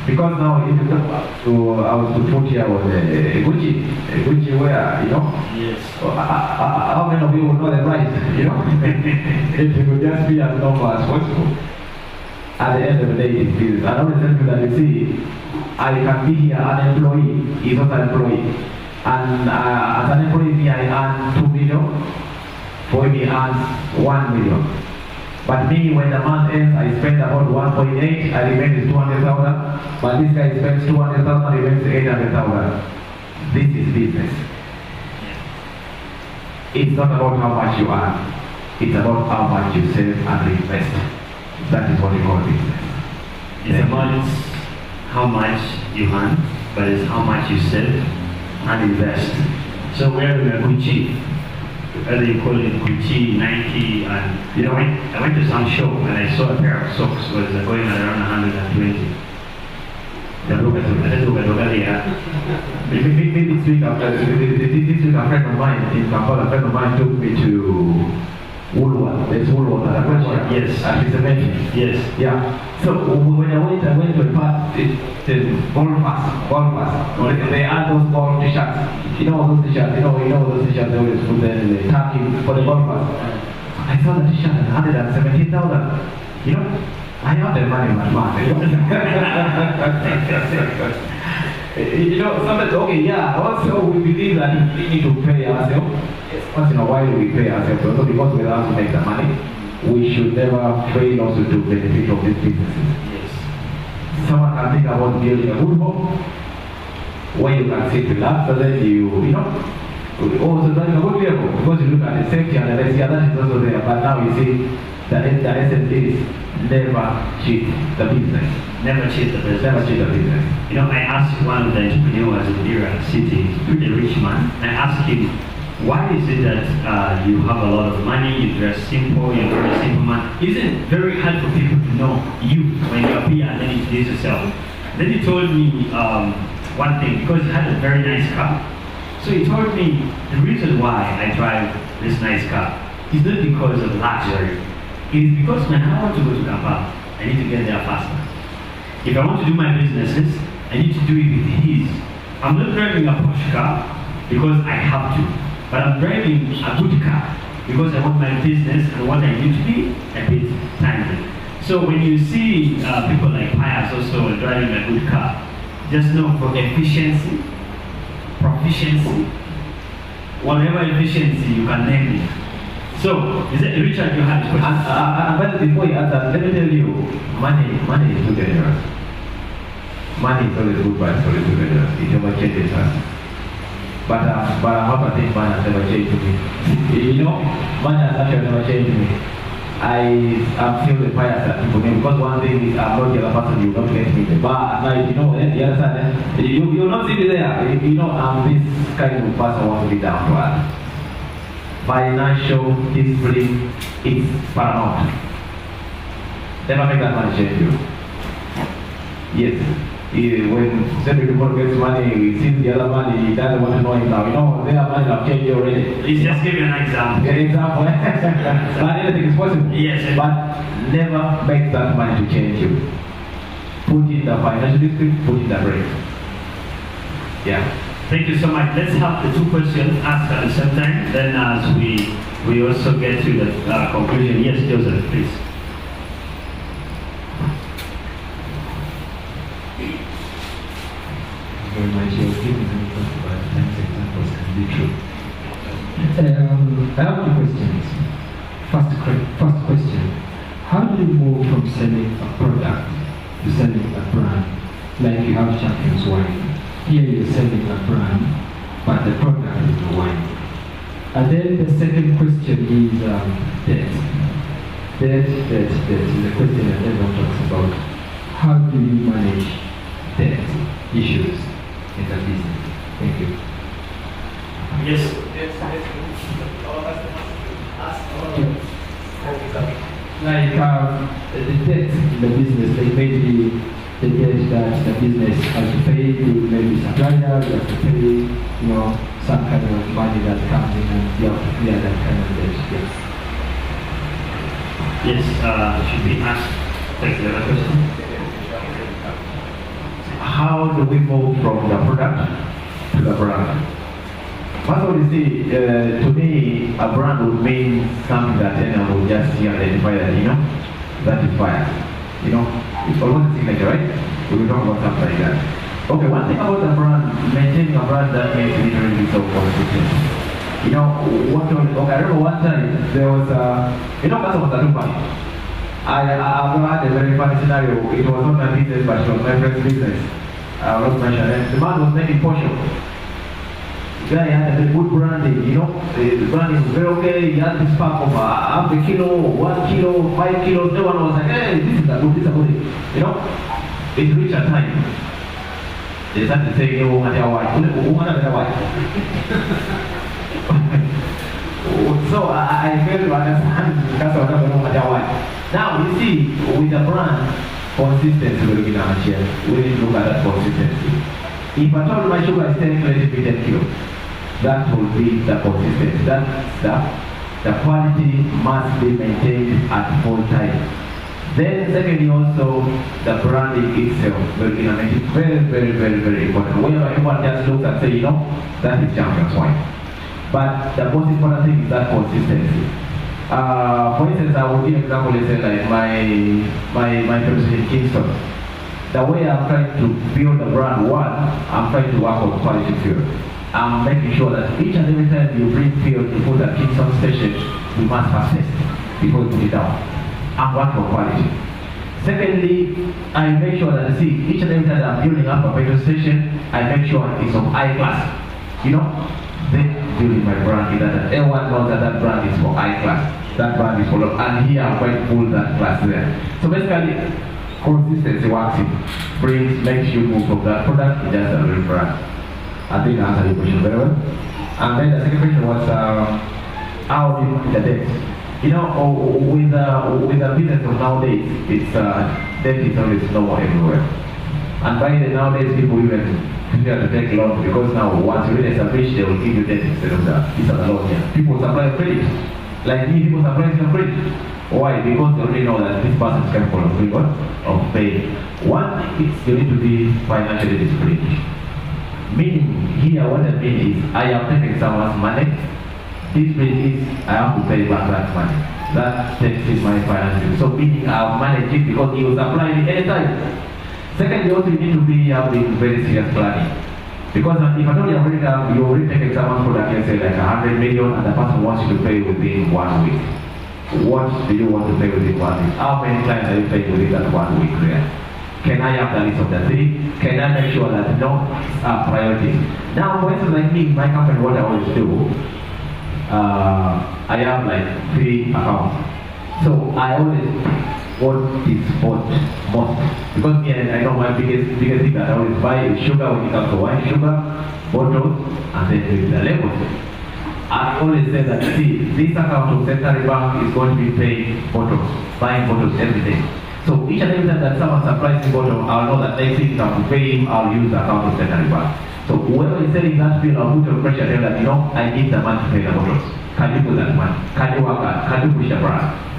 Because now, if you come back to, I was to put here was Gucci wear, you know? Yes. So, how many of you would know the price, you know? If you could just be as normal as possible. At the end of the day, it's business. I always tell you that, you see, I can be here, an employee, he's not an employee. And as an employee, me, I earn 2 million. For me, earns 1 million. But me, when the month ends, I spend about 1.8, I remain with 200,000. But this guy spends 200,000, remains 800,000. This is business. It's not about how much you earn. It's about how much you save and reinvest. That is what we call business. It's about how much you earn, but it's how much you save and invest. So where we are Gucci, whether you call it Gucci, Nike, and you know, I went to some shop and I saw a pair of socks was going at around 120. Maybe this week, a friend of mine in Kampala, a friend of mine took me to Woolworth. There's Woolworth at Acacia. Yes. At his event. Yes. Yeah. So when I went to a part, golfers. They had those golf t-shirts. You know those t-shirts. You know those t-shirts they always put there in the turkey for the golfers. I saw the t-shirt at 117,000. You know, I have the money in my mouth. You know, sometimes, okay, yeah, also we believe that we need to pay ourselves. Once in a while we pay ourselves also because we have to make the money. We should never fail also to benefit from these businesses. Yes. Someone can think about building a good home where you can sit relaxed and then you know, also running a good vehicle because you look at the safety and the rest, yeah, that is also there. But now you see, the essence is never cheat the business. Never cheat the business. Never cheat the business. You know, I asked one of the entrepreneurs in Dira City, pretty rich man, I asked him, why is it that you have a lot of money, you dress simple, you're a very simple man? Isn't it very hard for people to know you when you appear and then introduce yourself? Then he told me one thing, because he had a very nice car. So he told me the reason why I drive this nice car is not because of luxury. It is because when I want to go to Kampala, I need to get there faster. If I want to do my businesses, I need to do it with ease. I'm not driving a Porsche car because I have to, but I'm driving a good car because I want my business and what I need to be a bit timely. So when you see people like Pius also driving a good car, just know for efficiency, proficiency, whatever efficiency you can name it. So, is it Richard, you have a question? But before you answer, let me tell you, money is too dangerous. Money is always good, but it's always too dangerous. It never changes us. But I hope I think money has never changed me. You know, money has actually never changed me. I am still the pious that people name because one thing is I'm not the other person, you don't get me. But now, you know, you understand? You'll not see me there. You know, I'm this kind of person who wants to be down to earth. Financial discipline is paramount. Never make that money change you. Yes. When certain people gets money, he sees the other money, he doesn't want to know him now. You know, their money have changed you already. Let's just give you an example. An example. But anything is possible. Yes. But never make that money to change you. Put in the financial discipline, put in the break. Yeah. Thank you so much. Let's have the two questions asked at the same time. Then as we we also get to the conclusion. Yes, Joseph, please. Very much. You're giving an example, but times examples can be true. I have two questions. First question: how do you move from selling a product to selling a brand? Like you have Champions Wine. Here you're selling a brand, but the product is the wine. And then the second question is debt. Debt is a question that everyone talks about. How do you manage debt issues in the business? Thank you. Yes. Like the debt in the business, like maybe the debt that the business has to pay to maybe supplier, you have to pay, some kind of money that comes in and you have to clear that kind of debt. Yes. Yes, should we ask, take the other question? How do we move from the product to the brand? First of all, you see, to me, a brand would mean something that anyone would just see and identify that, that is fire. It's almost a signature, right? We will talk about something like that. Okay, one thing about a brand, maintaining a brand that means literally so consistent. Okay, I remember one time there was customers that took money. I've had a very funny scenario. It was not my business, but it was my friend's business. I will not mention it. The man was making portion. The guy had a very good branding, the branding was very okay. He had this pack of half a kilo, 1 kilo, 5 kilos. Everyone was like, hey, this is a good, It reached a time. They started saying, who had their wife? So I failed to understand because of their wife. Now, you see, with a brand, consistency will be our share. We need to look at that consistency. If I told my sugar is 10 kilos, it will be 10 kilos. That will be the consistency. The quality must be maintained at all times. Then secondly also, the branding itself will be very, very, very, very important. Whenever everyone just looks and say, that is Champions Wine. But the most important thing is that consistency. For instance, I will give an example, let's say like my person in Kingston. The way I'm trying to build a brand, I'm trying to work on quality fuel. I'm making sure that each and every time you bring fuel to put at Kingston station, we must first test before you put it down. I'm working on quality. Secondly, I make sure that each and every time that I'm building up a petrol station, I make sure it's of high class. Then building my brand is that everyone knows that brand is for high class. That brand is for low. And here I'm going to pull that class there. So basically, consistency works makes you move from that product to just a real brand. I think I answered your question very well. And then the second question was how do you manage the debt? With the business of nowadays, it's debt is always normal everywhere. And by the nowadays, people even prefer to take loans because now once you really establish, they will give you debt instead of this other loan here. People supply credit. Like me, people supply some credit. Why? Because they already know that this person is capable of doing what? Of paying. One is you need to be financially disciplined. Meaning here what I mean is I am taking someone's money. Discipline is I have to pay back that money. That takes in my finances. So meaning I'll manage it because he will supply it anytime. Secondly, also you need to be having very serious planning. Because if I told you you're already taking someone's product, let's say like 100 million, and the person wants you to pay within 1 week. What do you want to pay within 1 week? How many times are you paying within that 1 week there? Can I have the list of the three? Can I make sure that priorities? Now, for instance, like me, my company, what I always do, I have like 3 accounts. So I always what is bought most. Because me, I know my biggest thing that I always buy is sugar when it comes to wine, sugar, bottles, and then the labels. I always say that, this account of Central Bank is going to be paying bottles, buying bottles every day. So each and every time that someone supplies me bottle, I'll know that next week I'm pay him, I'll use the account of Central Bank. So whoever is selling that bill, I'll put your pressure there that, I need the money to pay the bottles. Can you put that money? Can you work hard? Can you push the brand?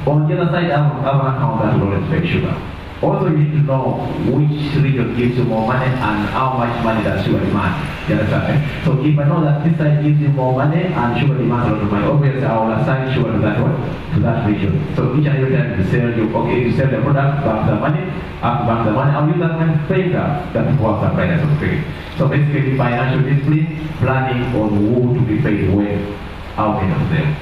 On the other side, I have an account that will always pay sugar. Also, you need to know which region gives you more money and how much money does sugar demand. You understand? So if I know that this side gives you more money and sugar demands a lot of money, obviously I will assign sugar to that one, to that region. So each and every time you sell, you sell the product, back the money, back the money, I'll use that money to pay that was the price of trade. So basically, financial discipline, planning on who to be paid when, how many of them.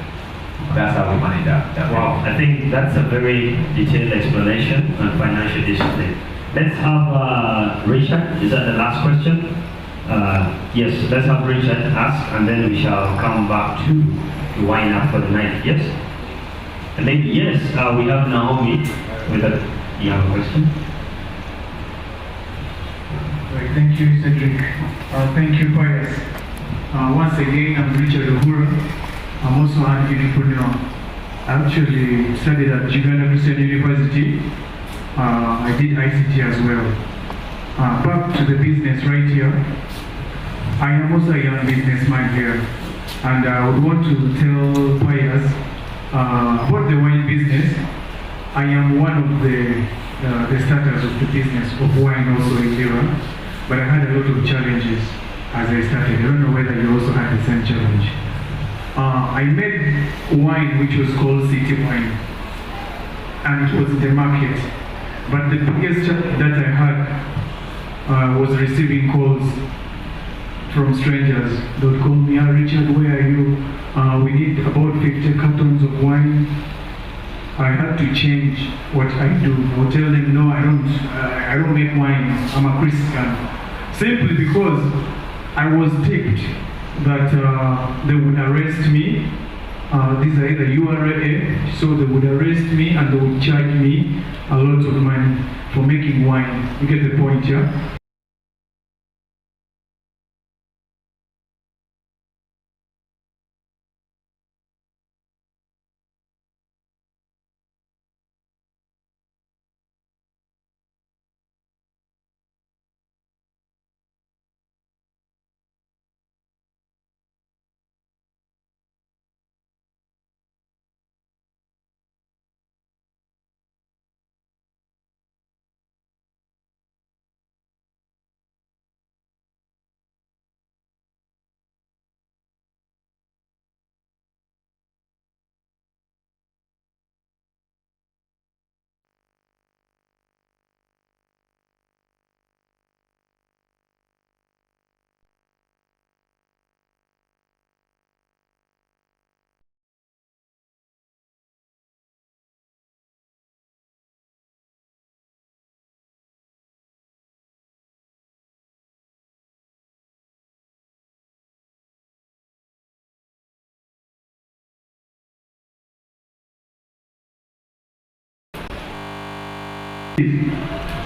That's how we manage that. Wow, I think that's a very detailed explanation on financial discipline. Let's have Richard. Is that the last question? Yes, let's have Richard ask, and then we shall come back to wind up for the night. Yes? And then, yes, we have Naomi with a, you have a question? Right, thank you, Cedric. Thank you, Pius. Once again, I'm Richard Uhura. I'm also an entrepreneur. I actually studied at Uganda Christian University. I did ICT as well. Back to the business right here. I am also a young businessman here, and I would want to tell Pius about the wine business. I am one of the starters of the business of wine also in Iran, but I had a lot of challenges as I started. I don't know whether you also had the same challenge. I made wine which was called city wine, and it was in the market. But the biggest challenge that I had was receiving calls from strangers. They would call me, Richard, where are you? We need about 50 cartons of wine. I had to change what I do. I would tell them, no, I don't make wine. I'm a Christian. Simply because I was tipped that they would arrest me. These are either URA, so they would arrest me and they would charge me a lot of money for making wine. You get the point, yeah?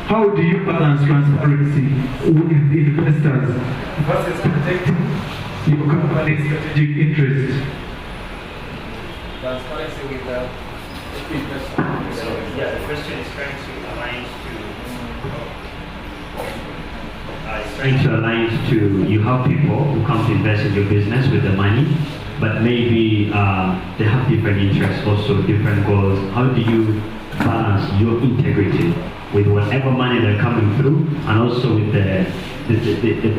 How do you balance transparency with investors versus protecting your company's strategic interests? Transparency with investors. So, yeah, the question is trying to align to you have people who come to invest in your business with the money, but maybe they have different interests, also different goals. How do you balance your integrity with whatever money they're coming through, and also with the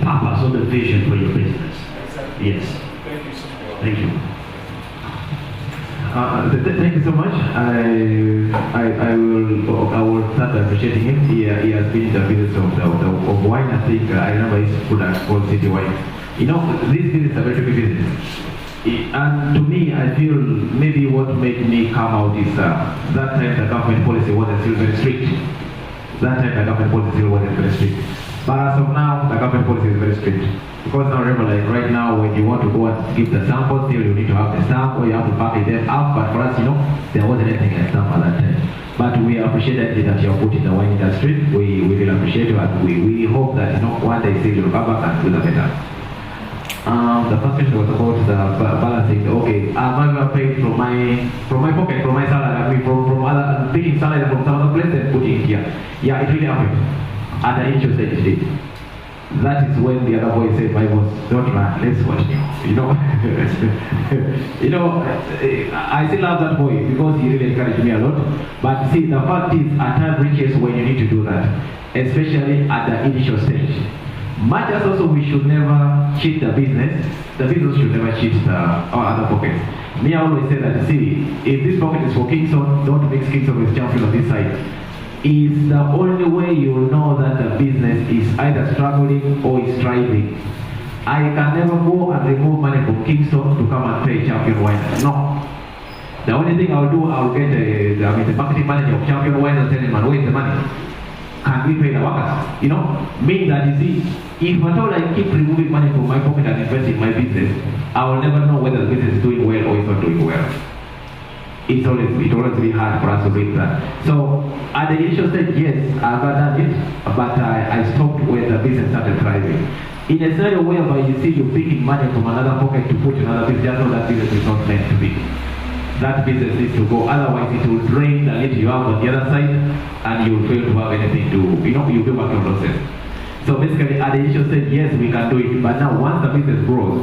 purpose or the vision for your business? Exactly. Yes. Thank you so much. Thank you. Thank you so much. I will start appreciating him. He has been in the business of wine. I think I remember his product called City Wine. You know, this business is a very big business. And to me, I feel maybe what made me come out is that time the government policy wasn't still very strict. That time the government policy still wasn't very strict. But as of now, the government policy is very strict. Because now remember, like right now, when you want to go and give the sample, still you need to have the stamp or you have to package them up. But for us, you know, there wasn't anything like stamp at that time. But we appreciate that you are put in the wine industry. We really appreciate you, and we hope that, you know, one day still you'll come back and do the better. The first question was about the balancing. Okay, I'm not paid from my pocket, from my salary. I mean, from other taking salary from some other place and putting it here. Yeah, it really happened. At the initial stage, it did. that is when the other boy said, "My boss, don't run, let's watch you." You know, I still love that boy because he really encouraged me a lot. But see, the fact is, at times reaches when you need to do that, especially at the initial stage. Much as also we should never cheat the business should never cheat our other pockets. Me, I always say that, see, if this pocket is for Kingston, don't mix Kingston with Champion on this side. Is the only way you will know that the business is either struggling or is thriving. I can never go and remove money from Kingston to come and pay Champion Wine. No. The only thing I'll do, I'll get the marketing manager of Champion Wine and tell him, "Man, where's the money? Can we pay the workers?" You know, mean that, you see, if at all I keep removing money from my pocket and invest in my business, I will never know whether the business is doing well or it's not doing well. It always be hard for us to make that. So at the initial stage, yes, I've done it, but I stopped when the business started thriving. In a scenario whereby you see you're picking money from another pocket to put in another business, just know that business is not meant to be. That business needs to go, otherwise it will drain the little you have on the other side, and you will fail to have anything to, you'll be working on losses. So basically, at the initial stage, yes, we can do it, but now once the business grows,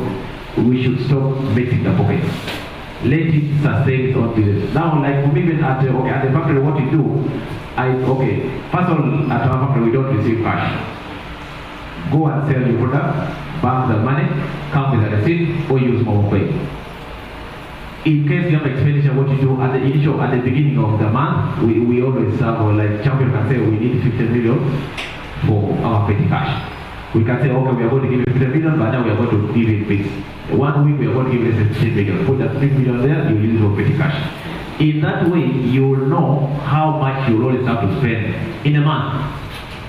we should stop mixing the pockets. Let it sustain its own business. Now, like for me, even at the factory, what we do, first of all, at our factory, we don't receive cash. Go and sell your product, bank the money, come with a receipt, or use mobile pay. In case you have expenditure, what you do at the beginning of the month, we always have, like Champion can say, we need 50 million for our petty cash. We can say, okay, we are going to give you 50 million, but now we are going to give it fixed. 1 week we are going to give it 10 million. Put that 3 million there, you use it for petty cash. In that way, you will know how much you always have to spend in a month.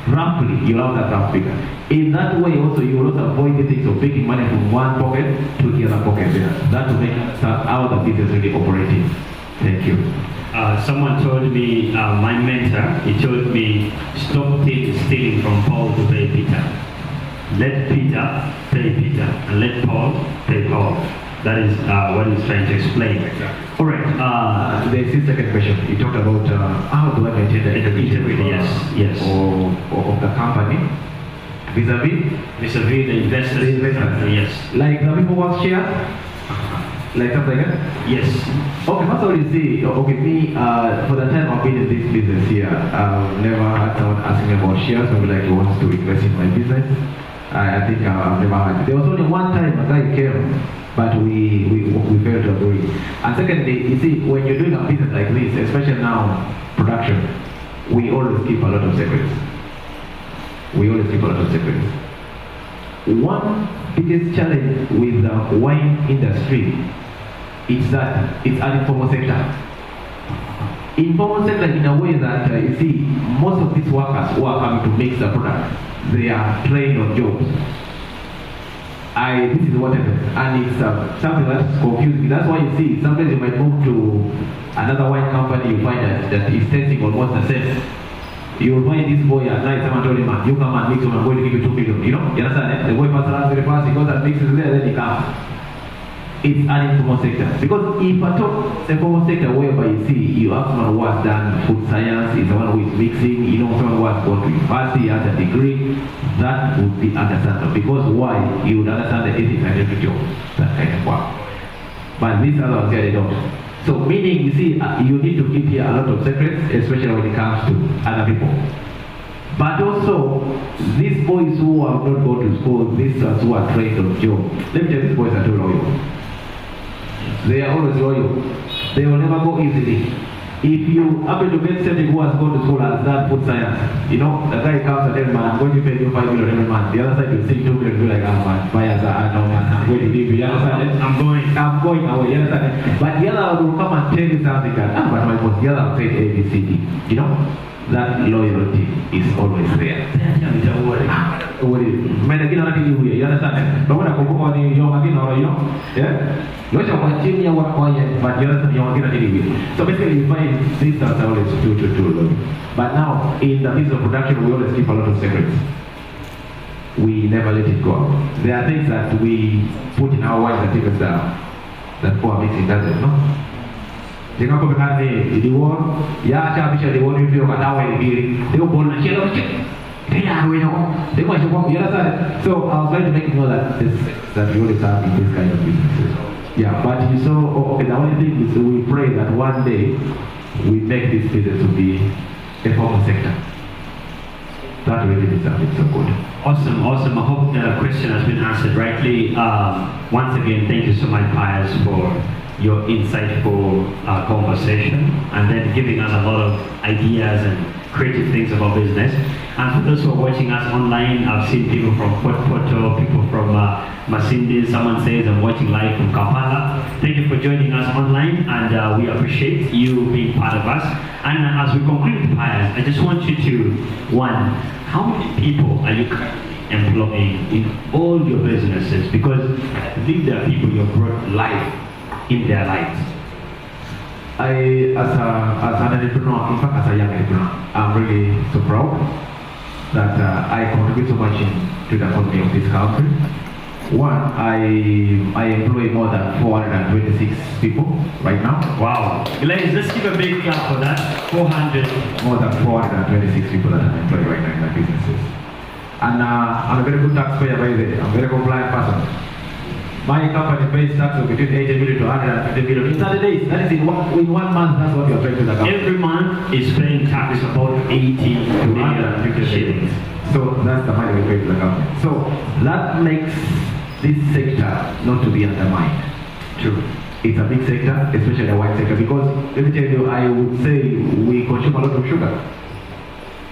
Roughly, you have that rough figure. In that way, also, you will also avoid the things of taking money from one pocket to the other pocket there. That will make how the business really operating. Thank you. Someone told me, my mentor, he told me, stop stealing from Paul to pay Peter. Let Peter pay Peter, and let Paul pay Paul. That is what he's trying to explain. All right. There's the second question. You talked about how do I maintain the integrity yes. Of the company vis-a-vis the investors. Yes. Like the people who have shares, like something like that? Yes. Okay, first of all, you see, me, for the time I've been in this business here, I've never had someone asking me about shares, maybe like he wants to invest in my business. I think I've never had. There was only one time a guy came, but we failed to agree. And secondly, you see, when you're doing a business like this, especially now, production, we always keep a lot of secrets. One biggest challenge with the wine industry is that it's an informal sector. Informal sector in a way that, you see, most of these workers who are coming to mix the product, they are trained on jobs. This is what happens, and it's something that's confusing. That's why you see, sometimes you might move to another wine company, you find that it's tasting almost the same. You will find this boy at night, someone told him, "You come and mix, I'm going to give you 2 million. You understand? The boy passes around very fast, he goes and mixes there, then he comes. It's an informal sector. Because if at all, the informal sector whereby you see, you have someone who has done food science, is the one who is mixing, someone who has gone to university, has a degree, that would be understandable. Because why? You would understand the ethics and integrity of that kind of work. But these other ones here, they don't. So meaning, you see, you need to keep here a lot of secrets, especially when it comes to other people. But also, these boys who have not gone to school, these ones who are trained on job, let me tell you, these boys are too loyal. They are always loyal. They will never go easily. If you happen to get somebody who has gone to school and has done food science, the guy comes and tells man, I'm going to pay you 5 million every month. The other side will see 2 million, be like, man, buyers are no man, I'm going to leave you. You understand? I'm going away. You understand? But the other one will come and tell you something that, but my boss, the other one said A, B, C, D. That loyalty is always there. You understand? But when I go on so basically you find these are always too. But now in the business of production we always keep a lot of secrets. We never let it go. There are things that we put in our wines and things that poor mixing doesn't know. Jangan kau berkata di luar, ya saya bisa di luar itu kata awal di luar nak share. Yeah, we know. You understand? So I was trying to make you know that we always have in this kind of businesses. Yeah, but you saw, okay, the only thing is we pray that one day we make this business to be a formal sector. That really deserves it so good. Awesome. I hope the question has been answered rightly. Once again, thank you so much, Pius, for your insightful conversation and then giving us a lot of ideas and creative things about business. And for those who are watching us online, I've seen people from Porto, people from Masindi, someone says I'm watching live from Kampala. Thank you for joining us online, and we appreciate you being part of us. And as we conclude, Pius, I just want you to, one, how many people are you currently employing in all your businesses? Because I believe there are people you have brought life in their lives. As an entrepreneur, in fact as a young entrepreneur, I'm really so proud that I contribute so much to the economy of this country. One, I employ more than 426 people right now. Wow. Ladies, let's give a big clap for that. 400. More than 426 people that I'm employing right now in my businesses. And I'm a very good taxpayer, by the way. I'm a very compliant person. My company pays tax of between 80 million to 150 million in 30 days. That is in one month, that's what you're paying to the government. Every month is paying tax about 80 to 150 shillings. So that's the money we pay to the government. So that makes this sector not to be undermined. True. It's a big sector, especially the wine sector, because let me tell you, I would say we consume a lot of sugar.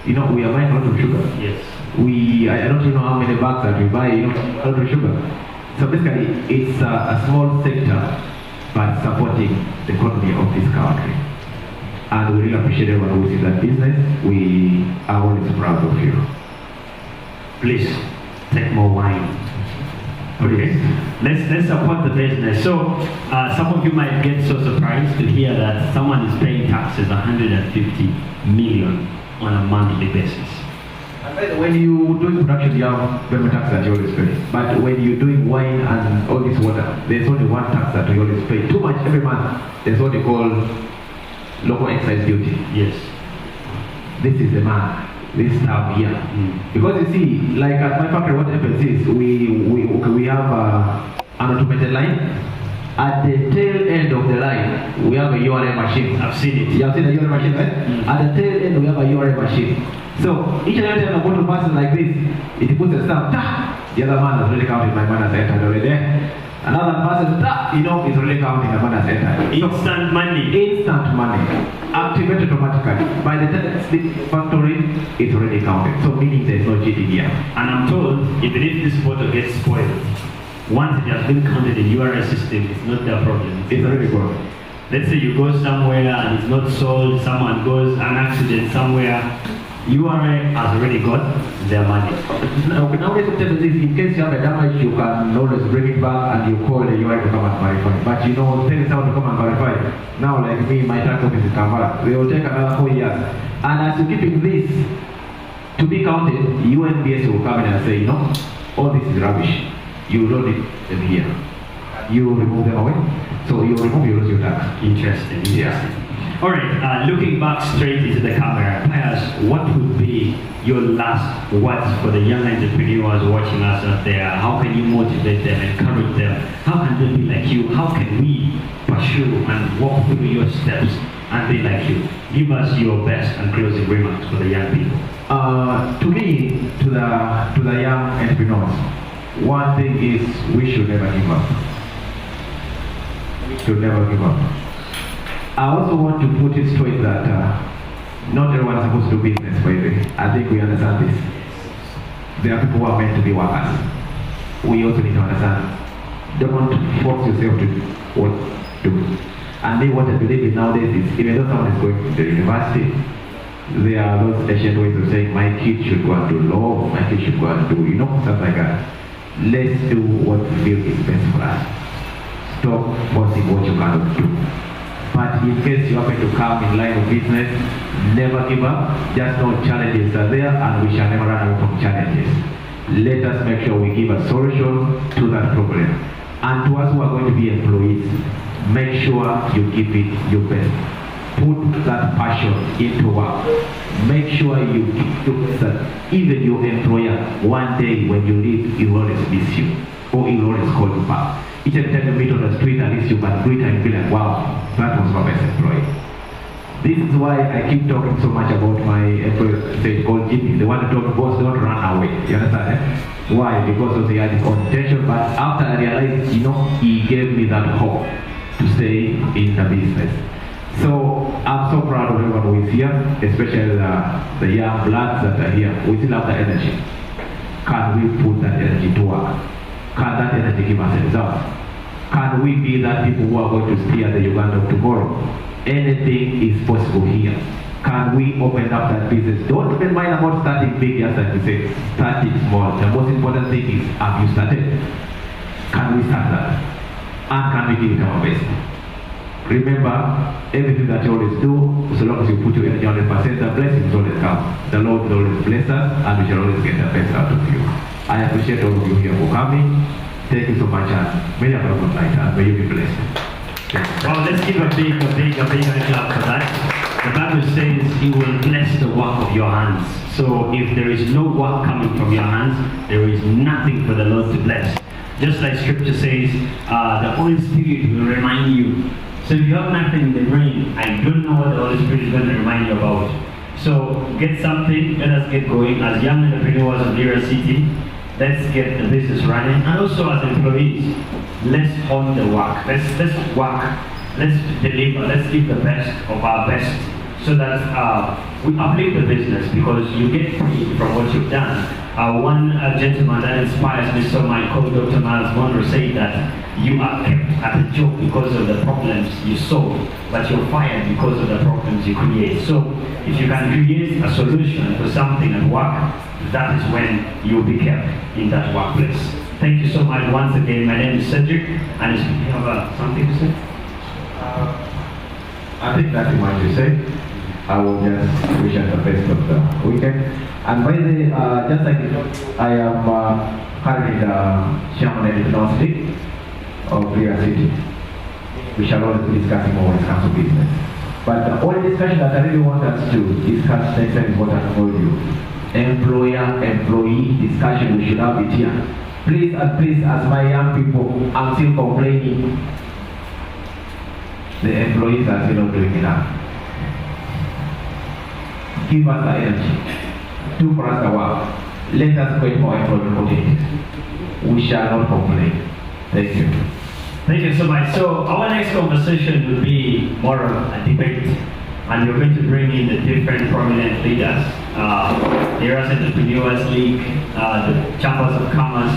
You know, we are buying a lot of sugar. Yes. I don't even know how many bags that we buy, you know, a lot of sugar. So basically, it's a small sector, but supporting the economy of this country. And we really appreciate everyone who sees that business. We are always proud of you. Please, take more wine. Okay, let's support the business. So some of you might get so surprised to hear that someone is paying taxes 150 million on a monthly basis. And when you doing production, you have very tax that you always pay. But when you're doing wine and all this water, there's only one tax that you always pay. Too much every month. There's what they call local excise duty. Yes. This is the man. This time here. Because you see, like at my factory, what happens is we have an automated line. At the tail end of the line, we have a URL machine. I've seen it. You have seen the URL machine, right? At the tail end, we have a URL machine. So each and every time I go to person like this, it puts a stamp. The other man has already counted my man has entered already. Another person, you know, is already counting the man has entered. Instant money. Instant money. Activated automatically. By the time it's the factory, it's already counted. So meaning there's no cheating here. And I'm told, even if this photo gets spoiled, once it has been counted in URL system, it's not their problem. It's already gone. Let's say you go somewhere and it's not sold, someone goes, an accident somewhere, URL has already got their money. Nowadays, in case you have a damage, you can always bring it back and you call the URL to come and verify. But you know, tell someone to come and verify. Now, like me, my tax office is Kampala. They will take another 4 years. And as you're keeping this to be counted, UNBS will come in and say, you know, all this is rubbish. You don't need them here. You remove them away. So you remove, you lose your tax. Interesting. Yeah. All right, looking back straight into the camera, Pius, what would be your last words for the young entrepreneurs watching us out there? How can you motivate them, encourage them? How can they be like you? How can we pursue and walk through your steps and be like you? Give us your best and closing remarks for the young people. To me, to the young entrepreneurs, one thing is we should never give up. We should never give up. I also want to put it straight that not everyone is supposed to do business, by the way. I think we understand this. There are people who are meant to be workers. We also need to understand. Don't force yourself to do what to do. And then what I believe in nowadays is, even though someone is going to the university, there are those ancient ways of saying, my kid should go and do law, my kid should go and do, you know, stuff like that. Let's do what we feel is best for us. Stop forcing what you cannot do. But in case you happen to come in line of business, never give up. Just know challenges are there and we shall never run away from challenges. Let us make sure we give a solution to that problem. And to us who are going to be employees, make sure you give it your best. Put that passion into work. make sure you keep that even your employer, one day when you leave, he will always miss you, or he will always call you back. Each and every time you meet on the street, at least you can greet and be like, wow, that was my best employee. This is why I keep talking so much about my employee, say, called Jimmy. The one who told boss, don't run away. You understand? Eh? Why? Because of the had his own intention, but after I realized, he gave me that hope to stay in the business. So I'm so proud of everyone who is here, especially the young bloods that are here. We still have the energy. Can we put that energy to work? Can that energy give us a result? Can we be that people who are going to steer the Uganda of tomorrow? Anything is possible here. Can we open up that business? Don't even mind about starting big, just like you say, starting small. The most important thing is, have you started? Can we start that? And can we give it our best? Remember, everything that you always do, so long as you put your energy 100%, the blessings always come. The Lord will always bless us, and we shall always get the best out of you. I appreciate all of you here for coming. Thank you so much, and may you have a good night, and may you be blessed. Well, let's give a big clap for that. The Bible says He will bless the work of your hands. So if there is no work coming from your hands, there is nothing for the Lord to bless. Just like Scripture says, the Holy Spirit will remind you. So if you have nothing in the brain, I don't know what the Holy Spirit is going to remind you about. So get something, let us get going. As young entrepreneurs of Lira City, let's get the business running. And also as employees, let's own the work. Let's work. Let's deliver. Let's give the best of our best, so that we uplift the business, because you get paid from what you've done. One gentleman that inspires me so much, called Dr. Miles Monroe, said that you are kept at the job because of the problems you solve, but you're fired because of the problems you create. So if you can create a solution for something at work, that is when you'll be kept in that workplace. Thank you so much once again. My name is Cedric, and if you have something to say? I think nothing much to say. I will just wish us the best of the weekend. And by the way, just like I am currently the chairman and diagnostic of Lira City, we shall always be discussing more when it comes to business. But the only discussion that I really want us to discuss next time is what I told you. Employer-employee discussion, we should have it here. Please, as my young people, I'm still complaining. The employees are still not doing enough. Give us the energy. Do for us the work. Let us create more employment opportunities. We shall not complain. Thank you. Thank you so much. So our next conversation will be more of a debate, and we're going to bring in the different prominent leaders, the Entrepreneurs League, the Chambers of Commerce,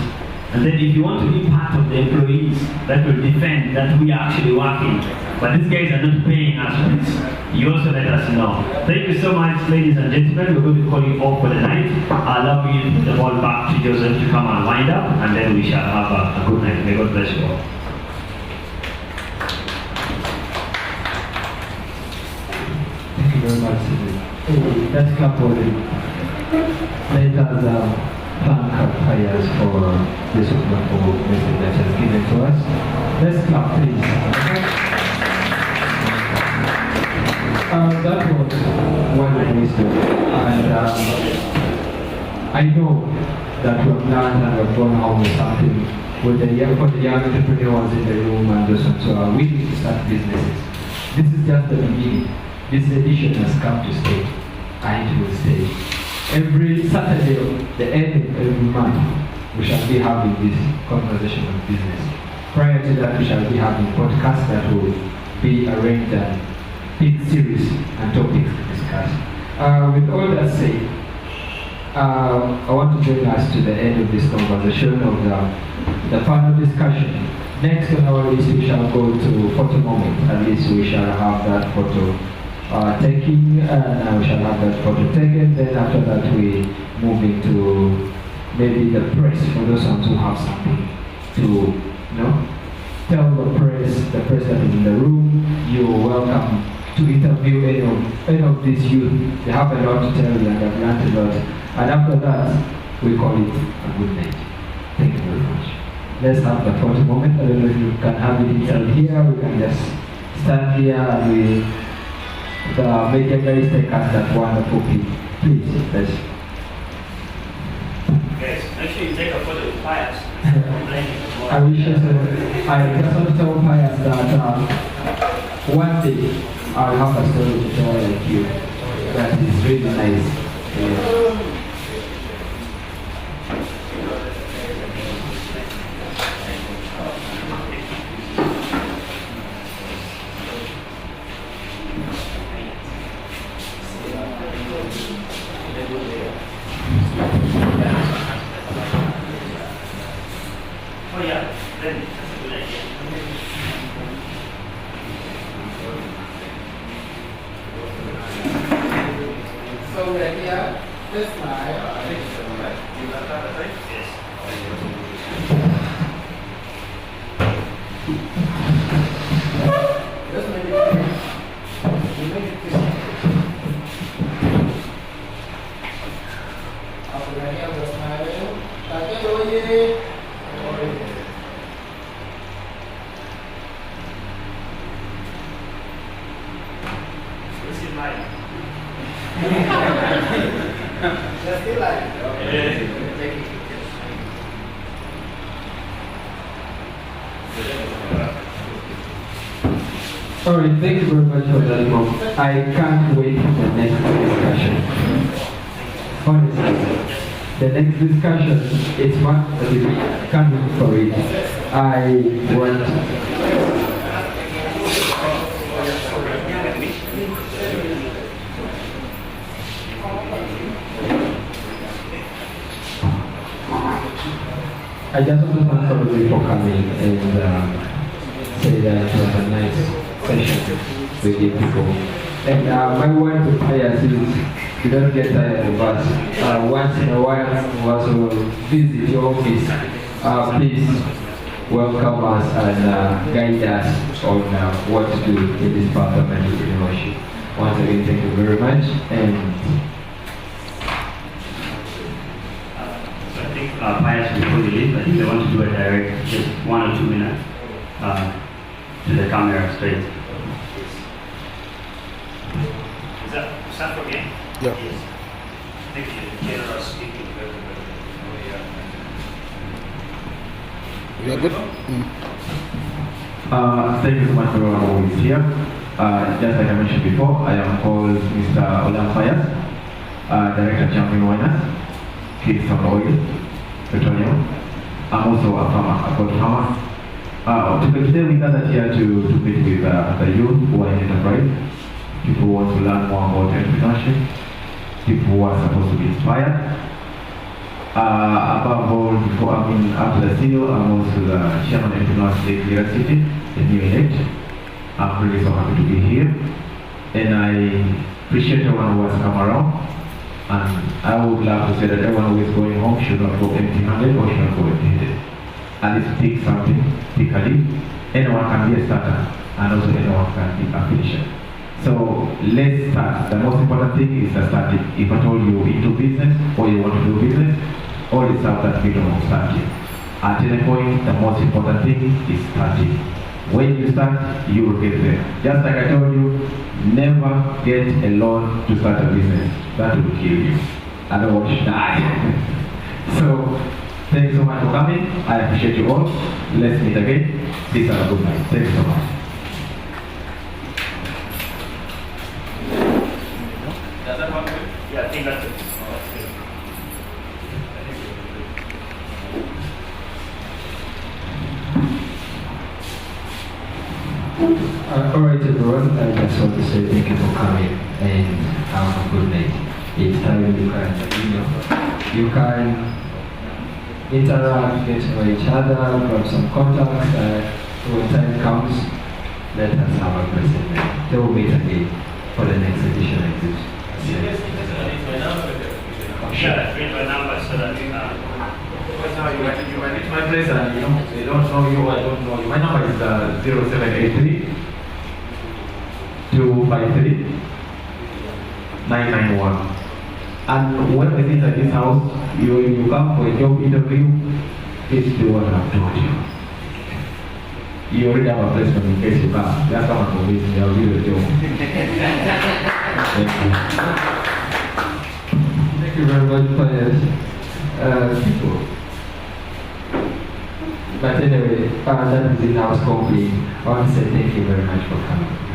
and then if you want to be part of the employees that will defend that we are actually working, but these guys are not paying us for this, you also let us know. Thank you so much, ladies and gentlemen. We're going to call you off for the night. I'll allow you to put the ball back to Joseph to come and wind up, and then we shall have a good night. May God bless you all. Thank you very much, Cedric. Let's clap for it. Let us thank our prayers for this wonderful message that has given to us. Let's clap, please. That was wonderful wisdom, and I know that we have learned and we have gone home with something for the young entrepreneurs in the room and those who are willing to start businesses. This is just the beginning. This edition has come to stay, and it will stay. Every Saturday, the end of every month, we shall be having this conversation of business. Prior to that, we shall be having podcasts that will be arranged and big series and topics to discuss. With all that said, I want to join us to the end of this conversation of the panel discussion. Next on our list, we shall go to photo moment. At least we shall have that photo taking, and we shall have that photo taken. Then after that, we move into maybe the press for those ones who have something to, tell the press that is in the room. You're welcome to interview any of these youth. They have a lot to tell you and they've learned a lot. And after that, we call it a good night. Thank you very much. Let's have the photo moment. I don't know if you can have it inside here. We can just stand here and we the legendary stakeholders that wonderful people. Please, let's. Guys, make sure you take a photo with Pius. I wish I just want to tell Pius that one day I'll have a story to tell like you. That is really nice. Yeah. Oh yeah, then that's a good idea. So we're here, this slide. Yes. Just make it clear. You make it clear. After we're here, we're smiling. This is mine. Just feel like. Yeah. Take it. Alright, thank you very much for that, Mom. I can't wait for the next discussion. Honestly, the next discussion is one that we can't wait for it. I want. I just want to thank everybody for coming and say that it was a nice session with you people. And my word to players is you don't get tired of us. Once in a while, we also visit your office. Please welcome us and guide us on what to do in this part of entrepreneurship. Once again, thank you very much. And Pius, before you leave, I think they want to do a direct, just 1 or 2 minutes to the camera straight. Is that for me? Yeah. Yes. Thank you. Generous speaking. We are good? Thank you so much for everyone who is here. Just like I mentioned before, I am called Mr. Olam Pius, Director Champion Winners, Keystone Oil, Petroleum. I'm also a farmer, a goat farmer. Today we gathered here to meet with the youth who are in enterprise, people who want to learn more about entrepreneurship, people who are supposed to be inspired. Above all, after the CEO, I'm also the chairman of Entrepreneurs League City, the new elect. I'm really so happy to be here. And I appreciate everyone who has come around. And I would love to say that everyone who is going home should not go empty-handed or should not go empty-handed. At least pick something, pick a lead. Anyone can be a starter, and also anyone can be a finisher. So let's start. The most important thing is the starting. If at all you're into business or you want to do business, always have that freedom of starting. At any point, the most important thing is starting. When you start, you will get there. Just like I told you, never get a loan to start a business. That will kill you. Otherwise, you die. So, thank you so much for coming. I appreciate you all. Let's meet again. Please have a good night. Thank you so much. Does that work? Yeah, I think that's it. Alright everyone, I just want to say thank you for coming and have a good night. Each time you can interact, get to know each other, grab some contacts, when time comes, let us have a present night. They will meet again for the next edition like this. Yeah, bring my number so that we can. Because now you might reach my place and they don't know you, I don't know you. My number is 0783 253 991. And when we visit this house, you come for a job interview, please do what I've told you. You already have a place in case you come. Just come and convince me, I'll give you a job. very much, Pius. People. But anyway, that is in-house complete. I want to say thank you very much for coming.